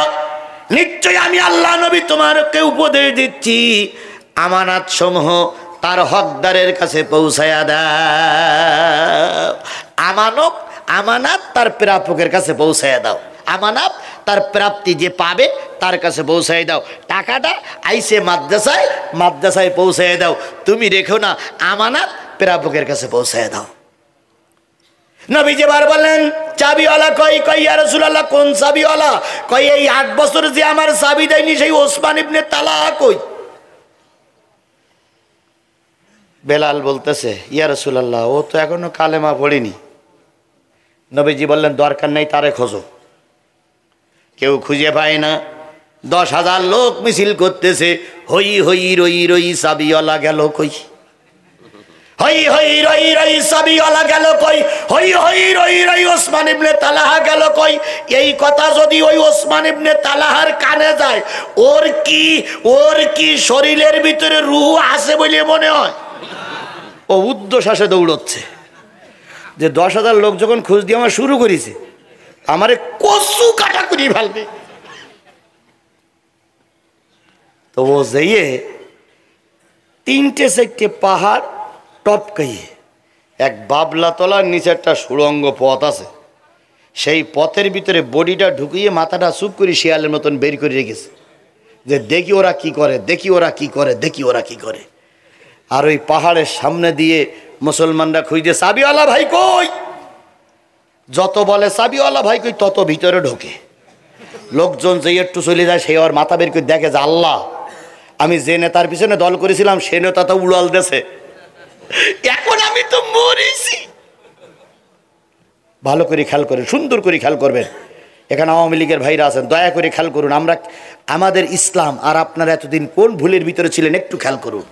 নিশ্চয় আমি আল্লাহ নবী তোমাকে উপদেশ দিচ্ছি আমানাত সমূহ তার হকদারের কাছে পৌঁছায়া দাও। আমানাত তার প্রাপকের কাছে পৌঁছায়া দাও। আমানাত তার প্রাপ্তি যে পাবে তার কাছে পৌঁছায় দাও। টাকাটা আইসে মাদ্রাসায় পৌঁছায় দাও, তুমি রেখো না, আমানাত প্রাপকের কাছে পৌঁছায় দাও। নবী যেবার বললেন চাবিওয়ালা কই ইয়া রাসূলুল্লাহ কোন চাবিওয়ালা? কই এই 8 বছর যে আমার চাবি দেয়নি সেই ওসমান ইবনে তালহা কই? বেলাল বলতেছে ইয়া রাসূলুল্লাহ ও তো এখনো কালেমা পড়েনি। নবীজি বললেন দরকার নাই, তারে খোঁজো। কেউ খুঁজে পায় না। 10,000 লোক মিছিল করতেছে, হই হই রই রই চাবিওয়ালা গেল কই? হই হই রই রই চাবিওয়ালা গেল কই? হই হই রই রই ওসমান ইবনে তালহা গেল কই? এই কথা যদি ওই ওসমান ইবনে তালহার কানে যায়, ওর কি শরীরের ভিতরে রূহ আছে বলে মনে হয়? ও উদ্দশ্বাসে দৌড়চ্ছে যে 10,000 লোক যখন খোঁজ দিয়ে আমার শুরু করেছে, আমারে কচু কাটা করি ফেলবে। তো ও যেয়ে 3-4 পাহাড় টপকাইয়ে এক বাবলা তলার নিচে একটা সুড়ঙ্গ পথ আছে, সেই পথের ভিতরে বডিটা ঢুকিয়ে মাথাটা চুপ করে শিয়ালের মতন বের করে রেখেছে যে দেখি ওরা কি করে, দেখি ওরা কি করে, দেখি ওরা কি করে। আর ওই পাহাড়ের সামনে দিয়ে মুসলমানরা খুঁজে চাবিওয়ালা ভাই কই, যত বলে চাবিওয়ালা ভাই কই তত ভিতরে ঢোকে। লোকজন যে একটু চলে যায় সে আর মাথা বের করে দেখে যে আল্লাহ, আমি যে নেতার পিছনে দল করেছিলাম সে নেতা তো উড়াল দেশে, এখন আমি তো মরেছি। ভালো করে খেয়াল করেন, সুন্দর করে খেয়াল করবেন। এখানে আওয়ামী লীগের ভাইরা আছেন, দয়া করে খেয়াল করুন। আমাদের ইসলাম আর আপনারা এতদিন কোন ভুলের ভিতরে ছিলেন একটু খেয়াল করুন।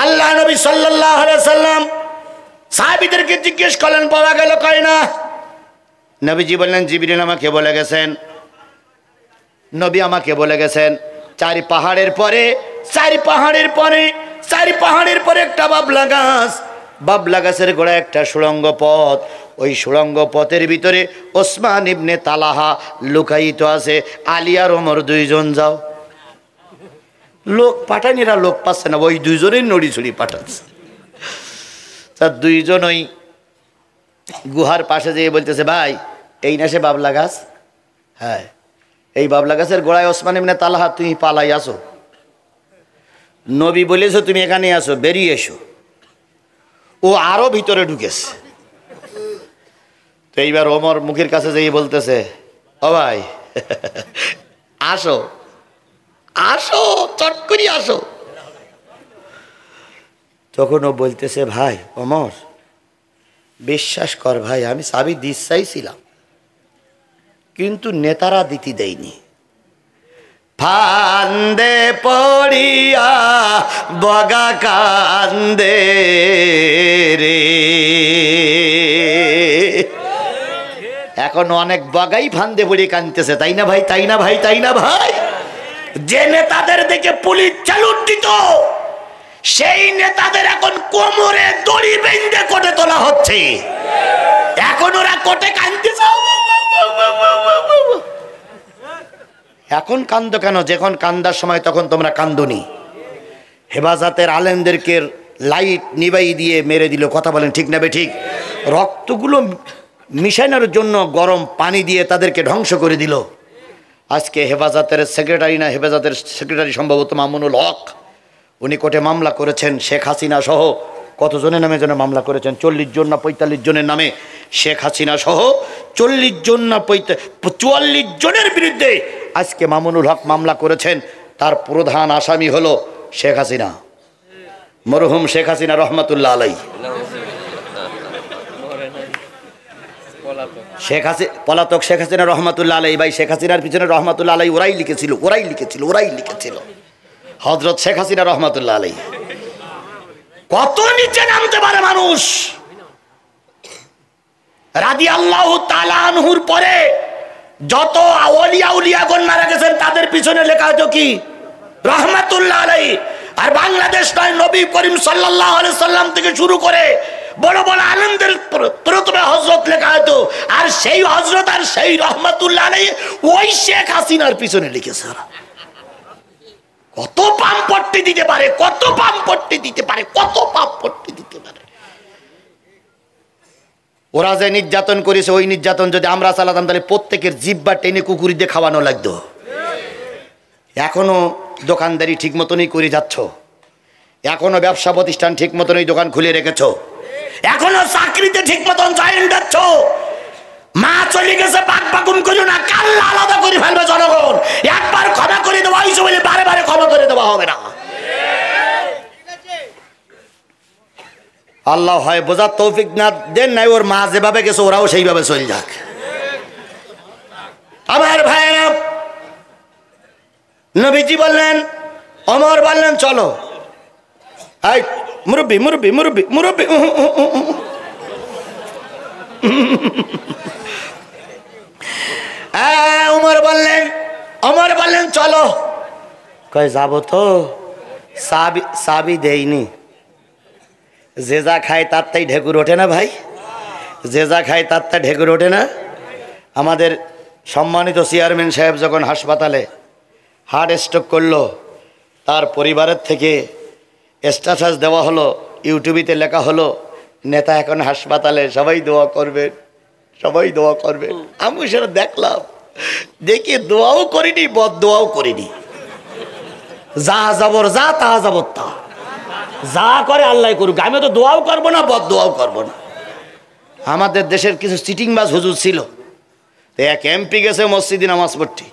আল্লাহ নবী সাল্লাল্লাহু আলাইহি সাল্লাম সাহাবীদেরকে জিজ্ঞেস করলেন পাওয়া গেল কই না? নবীজি বললেন জিবরিল আমাকে বলে গেছেন, নবী আমাকে বলে গেছেন 4 পাহাড়ের পরে একটা বাবলা গাছের গোড়ায় একটা সুড়ঙ্গ পথ, ওই সুড়ঙ্গ পথের ভিতরে ওসমান ইবনে তালহা লুকায়িত আছে। আলী আর ওমর 2 জন যাও। লোক পাঠানিরা লোক পাচ্ছে না, ওই 2 জনেই নড়ি ছড়ি পাঠাচ্ছে। তার 2 জন ওই গুহার পাশে যেয়ে বলতেছে ভাই এই না সে বাবলা গাছ? হ্যাঁ, এই বাবলা গাছের গোড়ায় ওসমান ইবনে তালহা, তুমি পালাই আসো। নবী বলেছো তুমি এখানে আসো, বেরিয়ে এসো। ও আরো ভিতরে ঢুকেছে। তো এইবার ওমর মুখের কাছে যেয়ে বলতেছে ও ভাই আসো আসো, চট করে আসো। তখন ও বলতেছে ভাই ওমর বিশ্বাস কর ভাই, আমি চাবি দিস চাইছিলাম কিন্তু নেতারা দিতে দেয়নি। ফান্দে পড়িয়া বগা কান্দে রে, এখন অনেক বগাই ফান্দে পড়িয়ে কাঁদতেছে, তাই না ভাই? তাই না ভাই? তাই না ভাই? যে নেতাদের দেখে পুলিশ চালুট দিত সেই নেতাদের এখন কোমরে দড়ি বেঁধে কোটে তোলা হচ্ছে। এখন ওরা কোটে কাঁদতেছে। এখন কান্দো কেন? যখন কান্দার সময় তখন তোমরা কান্দনি। হেফাজতের আলেমদেরকে লাইট নিবাই দিয়ে মেরে দিল। কথা বলেন ঠিক না বে ঠিক? রক্তগুলো মিশানোর জন্য গরম পানি দিয়ে তাদেরকে ধ্বংস করে দিল। আজকে হেফাজতের সেক্রেটারি সম্ভবত মামুনুল হক, উনি কোর্টে মামলা করেছেন শেখ হাসিনা সহ কতজনের নামে যেন মামলা করেছেন, 40 জন না 45 জনের নামে। শেখ হাসিনা সহ 40 জন না 44 জনের বিরুদ্ধে আজকে মামুনুল হক মামলা করেছেন। তার প্রধান আসামি হলো শেখ হাসিনা, মরহুম শেখ হাসিনা রহমতুল্লাহ আলাই। পলাতক শেখ হাসিনা রহমতুল্লাহ আলাই। ভাই শেখ হাসিনার পিছনে রহমতুল্লাহ আলাই ওরাই লিখেছিল। হযরত শেখ হাসিনা রহমতুল্লাহ আলাই। কত নিচে নামতে পারে মানুষ। রাদিয়াল্লাহু তাআলা আনহুর পরে যত আউলিয়া উলিয়াগণ মারা গেছেন তাদের পিছনে লেখা হতো কি রাহমাতুল্লাহ আলাইহি। আর বাংলাদেশ নয়, নবী করিম সাল্লাল্লাহু আলাইহি সাল্লাম থেকে শুরু করে বড় বড় আলেমদের প্রথমে হযরত লেখা হতো, আর সেই হযরত আর সেই রাহমাতুল্লাহ আলাইহি ওই শেখ হাসিনার পিছনে লিখেছে। কত পাম্পট্টি দিতে পারে, কত পাম্পট্টি দিতে পারে, কত পাম্পট্টি দিতে পারে। ওরা যে নির্যাতন করেছে ওই নির্যাতন যদি আমরা চালাতাম তাহলে প্রত্যেকের জিহ্বা টেনে কুকুরি দিয়ে খাওয়ানো লাগতো। এখনো দোকানদারি ঠিক মতনই করে যাচ্ছ, এখনো ব্যবসা প্রতিষ্ঠান ঠিক মতনই দোকান খুলে রেখেছ, এখনো চাকরিতে ঠিক মতন জয়েন যাচ্ছ। মা চলে গেছে বাক বাকুম করো না, কাল্লা আলাদা করে ফেলবে জনগণ। একবার ক্ষমা করে দেওয়া হয়েছে বলে বারে বারে ক্ষমা করে দেওয়া হবে না। আল্লাহ হয় বোঝার তৌফিক না দেন নাই, ওর মা যেভাবে গেছে ওরাও সেইভাবে চলে যাক। আমার ভাইয়েরা, নবীজি বললেন, ওমর বললেন চলো। এই মুরব্বি মুরব্বি মুরব্বি মুরব্বি, ওমর বললেন চলো। কয় যাবো তো, চাবি দেয়নি। যে যা খায় তার তাই ঢেকুর ওঠে না ভাই, যে যা খায় তার তাই ঢেকুর ওঠে না। আমাদের সম্মানিত চেয়ারম্যান সাহেব যখন হাসপাতালে হার্ট স্ট্রোক করলো, তার পরিবারের থেকে স্ট্যাটাস দেওয়া হলো, ইউটিউবেতে লেখা হলো নেতা এখন হাসপাতালে, সবাই দোয়া করবে, সবাই দোয়া করবে। আমি সেটা দেখলাম, দেখি দোয়াও করিনি বদ দোয়াও করিনি। যা যাবর যা, তা যাবর তা, যা করে আল্লাহ করুক, আমি তো দোয়াও করবো না বদ দোয়াও করবো না। আমাদের দেশের কিছু চিটিংবাজ হুজুর ছিল, তো এক এমপি গেছে মসজিদে নামাজ পড়তে,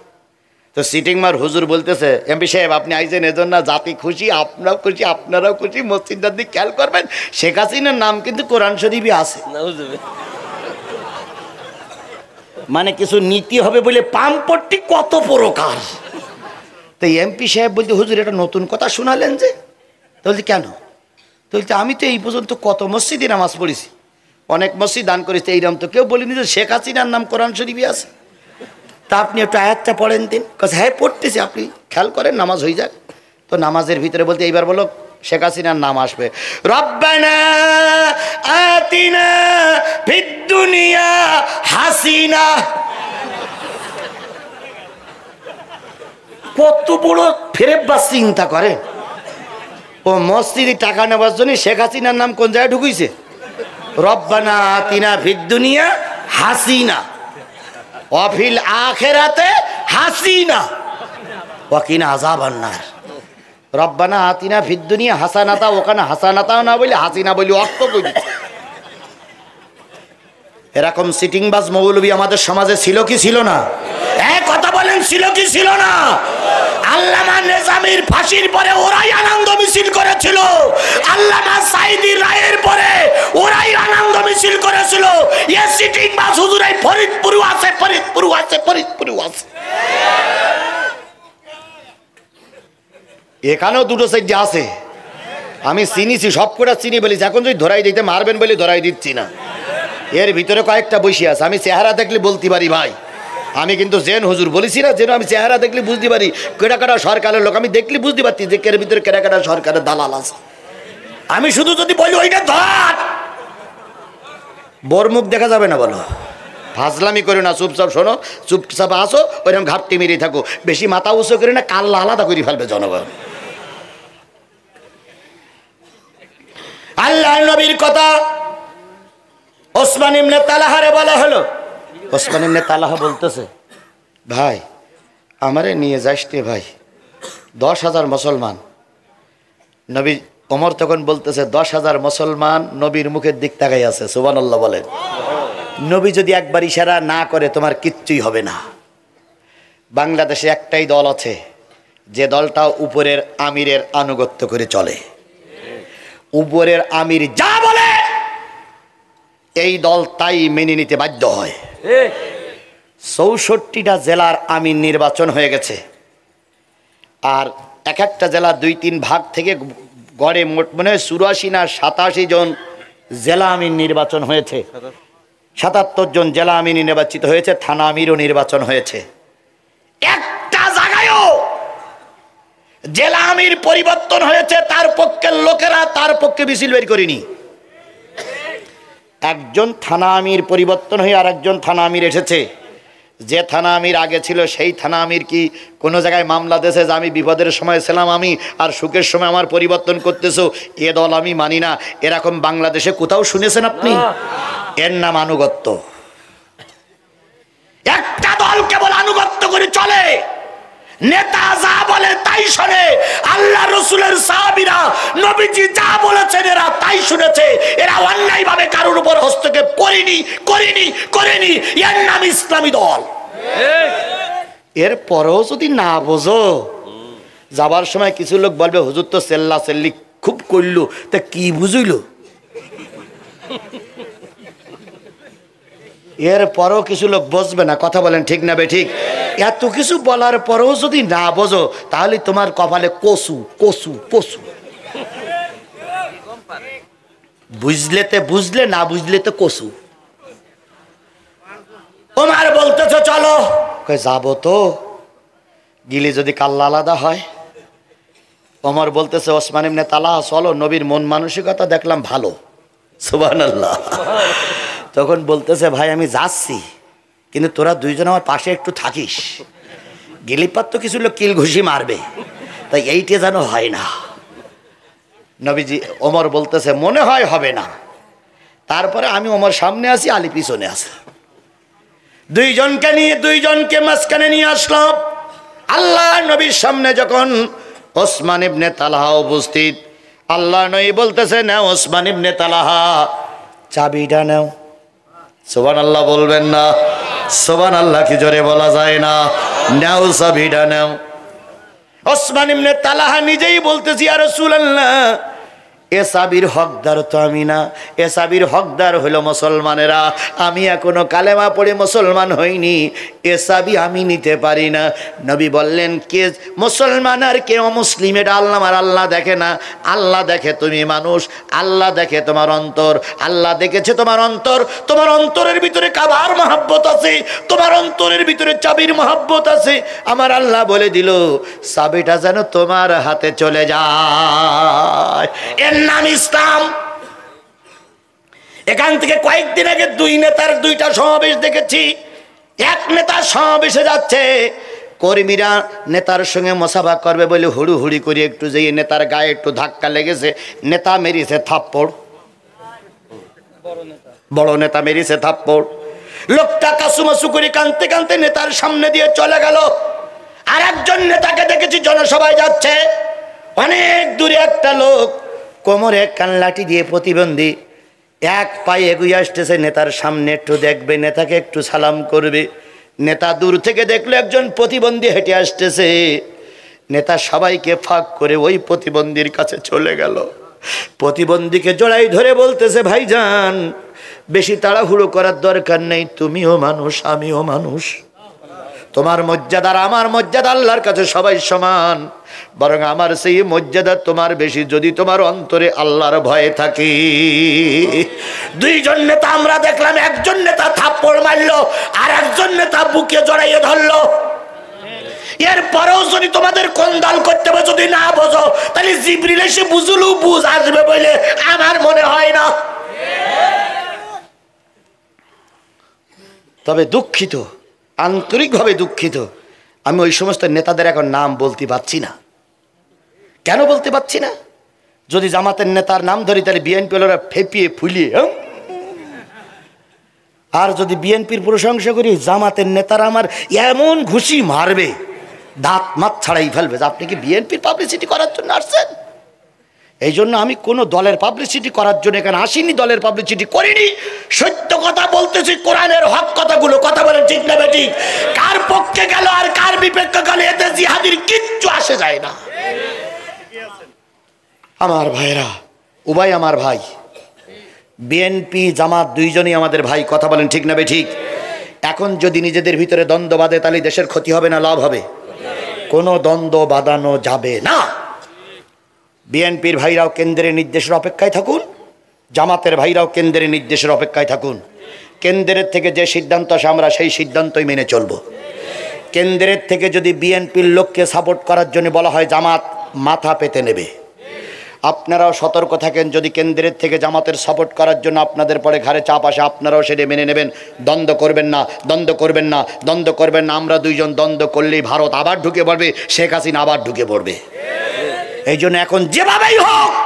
তো সিটিংমার হুজুর বলতেছে, এমপি সাহেব আপনি আইছেন এজন্য জাতি খুশি, আপনারাও খুশি, আপনারাও খুশি, মসজিদটার দিকে খেয়াল করবেন, শেখ হাসিনার নাম কিন্তু কোরআন শরীফে আছে। মানে কিছু নীতি হবে বলে পাম্পট্টি কত প্রকার। তো এমপি সাহেব বলতে, হুজুর এটা নতুন কথা শোনালেন যে? বলছি কেন? তো বলতে আমি তো এই পর্যন্ত কত মসজিদে নামাজ পড়েছি, অনেক মসজিদ দান করেছি, এইরকম তো কেউ বলিনি যে শেখ হাসিনার নাম কোরআন শরীফে আছে। তা আপনি একটু আয়াতটা পড়েন দিন। হ্যাঁ পড়তেছি, আপনি খেয়াল করেন নামাজ হয়ে যাক। তো নামাজের ভিতরে বলতে এইবার বলো শেখ হাসিনার নাম আসবে, রব্বানা আতিনা ফিদ দুনিয়া হাসিনা। কত বড় ফেরেববাস চিন্তা করে। ও মসজিদে টাকা নেওয়ার জন্য শেখ হাসিনার নাম কোন জায়গায় ঢুকিয়েছে, রব্বানা আতিনা ফিদ দুনিয়া হাসিনা ওয়াফিল আখিরাতে হাসিনা ওয়াকিনা আযাবান নার। রব্বানা আতিনা ফিদ দুনিয়া হাসানাতা, ওখানে হাসানাতাও না বলি হাসিনা বলি, অর্থ বলি। এরকম সিটিংবাজ মৌলবী আমাদের সমাজে ছিল কি ছিল না? এক কথা বলেন, ছিল কি ছিল না? আল্লামা নিজামীর ফাঁসির পরে ওরাই আনন্দ মিছিল করেছিল, আল্লামা সাঈদীর রায়ের পরে ওরাই আনন্দ মিছিল করেছিল। এ সিটিংবাজ হুজুরাই ফরিদপুরও আছে, ফরিদপুরও আছে, ফরিদপুরও আছে। এখানেও দুটো সাইড আছে, আমি চিনিছি, সব কটা চিনি বলি। এখন যদি ধরাই দিতে মারবেন বলে ধরাই দিচ্ছি না, এর ভিতরে কয়েকটা বসে আছে। আমি চেহারা দেখলে বলতে পারি ভাই, আমি কিন্তু জেন হুজুর বলেছি না, যেন আমি চেহারা দেখলে বুঝতে পারি কেটা কাটা সরকারের লোক। আমি দেখলে বুঝতে পারছি যে এর ভিতরে কেটা কাটা সরকারের দালাল আছে। আমি শুধু যদি বলি ওইটা ধর, বোর মুখ দেখা যাবে না, বলো ফাজলামি করে না, চুপচাপ শোনো, চুপচাপ আসো, ওইরকম ঘাপটি মেরে থাকো, বেশি মাথা উঁচু করে না, কাল্লা আলাদা করে ফেলবে জনগণ। আল্লাহ নবীর কথা ওসমান ইবনে তালহারে বলা হলো। ওসমান ইবনে তালহা বলতেছে, ভাই আমারে নিয়ে যাস রে ভাই, 10,000 মুসলমান। নবী ওমর তখন বলতেছে, 10,000 মুসলমান নবীর মুখের দিক তাকাই আছে, সুবহানাল্লাহ বলেন। নবী যদি একবার ইশারা না করে তোমার কিচ্ছুই হবে না। বাংলাদেশে একটাই দল আছে, যে দলটা উপরের আমিরের আনুগত্য করে চলে। উপরের আমির যা বলে এই দল তাই মেনে নিতে বাধ্য হয়। 64টা জেলার আমির নির্বাচন হয়ে গেছে, আর এক একটা জেলা 2-3 ভাগ থেকে গড়ে মোট মনে হয় 84 না 87 জন জেলা আমির নির্বাচন হয়েছে, 77 জন জেলা আমির নির্বাচিত হয়েছে, থানা আমিরও নির্বাচন হয়েছে। একটা জায়গায়ও জেলা আমির পরিবর্তন হয়েছে তার পক্ষের লোকেরা তার পক্ষে মিছিল বের করেনি। একজন থানা আমির পরিবর্তন হয়ে আর একজন থানা আমির এসেছে। যে থানা আমির আগে ছিল সেই থানা আমির কি কোনো জায়গায় মামলা দিয়েছে যে আমি বিপদের সময় ছিলাম আমি আর সুখের সময় আমার পরিবর্তন করতেছো? এ দল আমি মানি না, এরকম বাংলাদেশে কোথাও শুনেছেন আপনি? এর নাম আনুগত্য। একটা দল কেবল আনুগত্য করে চলে, নেতা যা বলে তাই শোনে। আল্লাহ রসুলের সাহাবীরা নবীজি যা বলেছেন এরা তাই শুনেছে। এরা অন্যায় ভাবে কারোর উপর হস্তক্ষেপ করেনি। এর নাম ইসলামী দল। এর পরেও যদি না বোঝো, যাবার সময় কিছু লোক বলবে হুজুর তো চেল্লা চেল্লি খুব করলো, তা কি বুঝইল? এর পরেও কিছু লোক বসবে না, কথা বলেন ঠিক না বেঠিক? এত কিছু বলার পরেও যদি না বোঝো তাহলে তোমার কপালে কসু কসু কসু। বুঝলে না বুঝলে তো কসু। ওমর বলতেছে চলো, যাবো তো, গিলি যদি কাল্লা আলাদা হয়। ওমর বলতেছে ওসমান ইবনে তালহা চলো, নবীর মন মানসিকতা দেখলাম ভালো। সুবহানাল্লাহ। তখন বলতেছে ভাই আমি যাচ্ছি, কিন্তু তোরা দুইজন আমার পাশে একটু থাকিস। গেলিপাত তো কিছু লোক কিল ঘুষি মারবে, তাই এইটা যেন হয় না। নবীজি ওমর বলতেছে মনে হয় হবে না। তারপরে আমি ওমর সামনে আসি, আলী পিছনে আসে, দুইজনকে মাঝখানে নিয়ে আসলাম। আল্লাহ নবীর সামনে যখন ওসমান ইবনে তালহা উপস্থিত, আল্লাহ নবী বলতেছে নাও ওসমান ইবনে তালহা চাবিটা নাও। সুবহানাল্লাহ বলবেন না? সুবহানাল্লাহ কি জোরে বলা যায় না? নাও চাবিটা নাও। ওসমান ইবনে তালহা নিজেই বলতেছি ইয়া রাসূলুল্লাহ, এ চাবির হকদার তো আমি না, এ চাবির হকদার হলো মুসলমানেরা। আমি এখনো কালেমা পড়ে মুসলমান হইনি, এ চাবি আমি নিতে পারি না। নবী বললেন কে মুসলমান আর কে অমুসলিম এটা আল্লাহ দেখে না। আল্লাহ দেখে তুমি মানুষ, আল্লাহ দেখে তোমার অন্তর। আল্লাহ দেখেছে তোমার অন্তর, তোমার অন্তরের ভিতরে কাবার মহব্বত আছে, তোমার অন্তরের ভিতরে চাবির মহব্বত আছে। আমার আল্লাহ বলে দিল চাবিটা যেন তোমার হাতে চলে যায়। এর নাম ইসলাম। এখান থেকে কয়েকদিন আগে দুই নেতার দুইটা সমাবেশ দেখেছি। এক নেতা সমাবেশে যাচ্ছে, কর্মীরা নেতার সঙ্গে মুসাফা করবে বলে হুড়ুহুড়ি করে একটু যেয়ে নেতার গায়ে একটু ধাক্কা লেগেছে, নেতা মেরেছে থাপ্পড়। বড় নেতা মেরেছে থাপ্পড়। লোকটা কাসুমাসু করে কাঁদতে কাঁদতে নেতার সামনে দিয়ে চলে গেল। আর একজন নেতাকে দেখেছি জনসভায় যাচ্ছে, অনেক দূরে একটা লোক কোমরে কানলাটি দিয়ে প্রতিবন্ধী, এক পায়ে এগিয়ে আসতেছে নেতার সামনে, একটু দেখবে, নেতাকে একটু সালাম করবে। নেতা দূর থেকে দেখলো একজন প্রতিবন্ধী হেঁটে আসতেছে। নেতা সবাইকে ফাঁক করে ওই প্রতিবন্ধীর কাছে চলে গেল। প্রতিবন্ধীকে জড়াই ধরে বলতেছে ভাইজান বেশি তাড়াহুড়ো করার দরকার নেই, তুমিও মানুষ আমিও মানুষ, তোমার মর্যাদা আর আমার মর্যাদা আল্লাহর কাছে সবাই সমান, বরং আমার সেই মর্যাদা তোমার বেশি যদি তোমার অন্তরে আল্লাহর ভয় থাকে। দুইজন নেতা আমরা দেখলাম, একজন নেতা থাপ্পড় মারলো আর একজন নেতা বুকে জড়াইয়ে ধরলো। এরপরেও যদি তোমাদের কোন দল করতে হবে যদি না বোঝো, তাহলে জিবরিল এসে বুঝলু বুঝ আসবে বলে আমার মনে হয় না। তবে দুঃখিত, আন্তরিকভাবে দুঃখিত, আমি ওই সমস্ত নেতাদের এখন নাম বলতে পারছি না। কেন বলতে পারছি না? যদি জামাতের নেতার নাম ধরি তাহলে বিএনপি ওরা ফেপিয়ে ফুলিয়ে, আর যদি বিএনপির প্রশংসা করি জামাতের নেতারা আমার এমন ঘুষি মারবে দাঁত মাত ছাড়াই ফেলবে যে আপনি কি বিএনপির পাবলিসিটি করার জন্য আসছেন? এই জন্য আমি কোনো দলের পাবলিসিটি করার জন্য এখানে আসিনি, দলের পাবলিসিটি করিনি। সত্য কথা বলতেছি, কোরআনের হক কথাগুলো, কথা বলেন ঠিক না বেঠিক? কার পক্ষে গেল আর কার বিপক্ষে গেল এতে জিহাদির কিচ্ছু আসে যায় না। আমার ভাইরা, উভয় আমার ভাই, বিএনপি জামাত দুইজনই আমাদের ভাই, কথা বলেন ঠিক না বেঠিক? এখন যদি নিজেদের ভিতরে দ্বন্দ্ব বাঁধে তাহলে দেশের ক্ষতি হবে না লাভ হবে? কোনো দ্বন্দ্ব বাঁধানো যাবে না। বিএনপির ভাইরাও কেন্দ্রের নির্দেশের অপেক্ষায় থাকুন, জামাতের ভাইরাও কেন্দ্রের নির্দেশের অপেক্ষায় থাকুন। কেন্দ্রের থেকে যে সিদ্ধান্ত আসে আমরা সেই সিদ্ধান্তই মেনে চলব। কেন্দ্রের থেকে যদি বিএনপির লোককে সাপোর্ট করার জন্য বলা হয়, জামাত মাথা পেতে নেবে। আপনারাও সতর্ক থাকেন, যদি কেন্দ্রের থেকে জামাতের সাপোর্ট করার জন্য আপনাদের পরে ঘাড়ে চাপ আসে, আপনারাও সেটা মেনে নেবেন। দ্বন্দ্ব করবেন না, দ্বন্দ্ব করবেন না, দ্বন্দ্ব করবেন না। আমরা দুইজন দ্বন্দ্ব করলেই ভারত আবার ঢুকে পড়বে, শেখ হাসিনা আবার ঢুকে পড়বে। এই জন্য এখন যেভাবেই হোক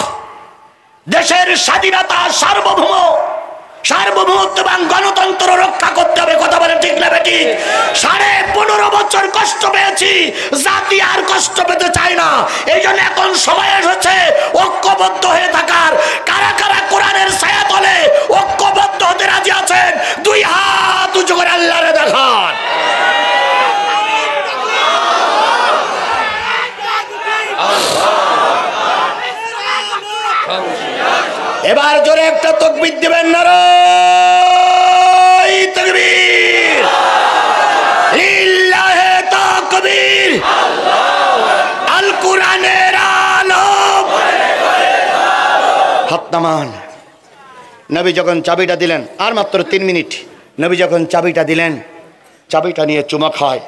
দেশের স্বাধীনতা, সার্বভৌমত্ব এবং গণতন্ত্র রক্ষা করতে হবে। কথা বলে ঠিক না বেটি? 15.5 বছর কষ্ট পেয়েছি, জাতি আর কষ্ট পেতে চায় না। এই জন্য এখন সময় এসেছে ঐক্যবদ্ধ হয়ে থাকার। কারা কারা কোরআনের ছায়া তলে ঐক্যবদ্ধ হতে রাজি আছেন? 2 হাত উঁচু করে আল্লাহরে দেখান। এবার জোরে একটা তাকবীর দিবেন, নারায়ে তাকবীর, লিল্লাহে তাকবীর, আল কোরআনের আলম। হাত নামান। নবী যখন চাবিটা দিলেন, আর মাত্র 3 মিনিট, নবী যখন চাবিটা দিলেন, চাবিটা নিয়ে চুমা খায়,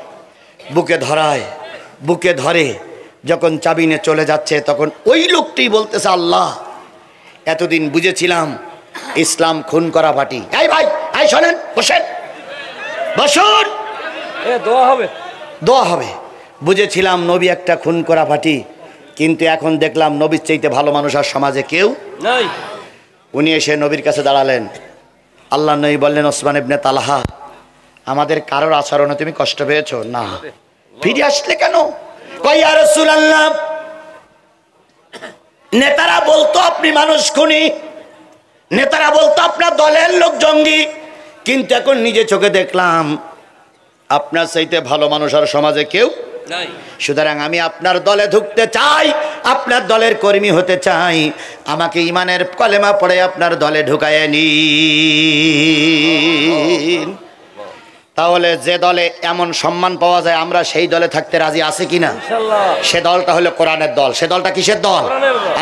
বুকে ধরায়, বুকে ধরে যখন চাবি নিয়ে চলে যাচ্ছে, তখন ওই লোকটি বলতেছে, আল্লাহ এতদিন বুঝেছিলাম ইসলাম খুন করা পার্টি। এই ভাই, এই শোনেন, বসেন, বসুন, দোয়া হবে, দোয়া হবে। বুঝেছিলাম নবী একটা খুন করা পার্টি, কিন্তু এখন দেখলাম নবীর চাইতে ভালো মানুষ আর সমাজে কেউ নাই। উনি এসে নবীর কাছে দাঁড়ালেন। আল্লাহ নবী বললেন, ওসমান ইবনে তালহা, আমাদের কারোর আচরণে তুমি কষ্ট পেয়েছো? না। ফিরে আসলে কেন? কই ইয়া রাসূলুল্লাহ, নেতারা বলতো আপনি মানুষ খুনি, নেতারা বলতো আপনার দলের লোক জঙ্গি, কিন্তু এখন নিজে চোখে দেখলাম আপনার চাইতে ভালো মানুষ আর সমাজে কেউ নাই। সুতরাং আমি আপনার দলে ঢুকতে চাই, আপনার দলের কর্মী হতে চাই। আমাকে ইমানের কলেমা পড়ে আপনার দলে ঢুকায় নিন। তাহলে যে দলে এমন সম্মান পাওয়া যায়, আমরা সেই দলে থাকতে রাজি আছি কিনা? সে দলটা হলো কোরআনের দল। সে দলটা কিসের দল?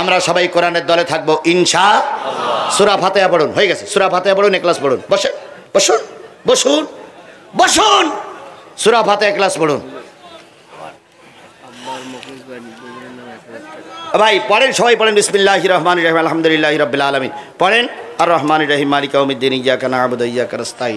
আমরা সবাই কোরআনের দলে থাকবো ইনশাআল্লাহ। সূরা ফাতিহা পড়ুন, হয়ে গেছে। সূরা ফাতিহা পড়ুন, ইখলাস পড়ুন। বসেন, বসুন, বসুন, বসুন। সূরা ফাতিহা, ইখলাস পড়ুন। ভাই পড়েন, সবাই পড়েন। বিসমিল্লাহির রহমানির রহিম, আলহামদুলিল্লাহি রাব্বিল আলামিন। পড়েন। আর রহমানির রহিম, মালিক ইয়াউমিদ্দিন, ইয়্যাকা না'বুদু ওয়া ইয়্যাকা নাস্তাঈন।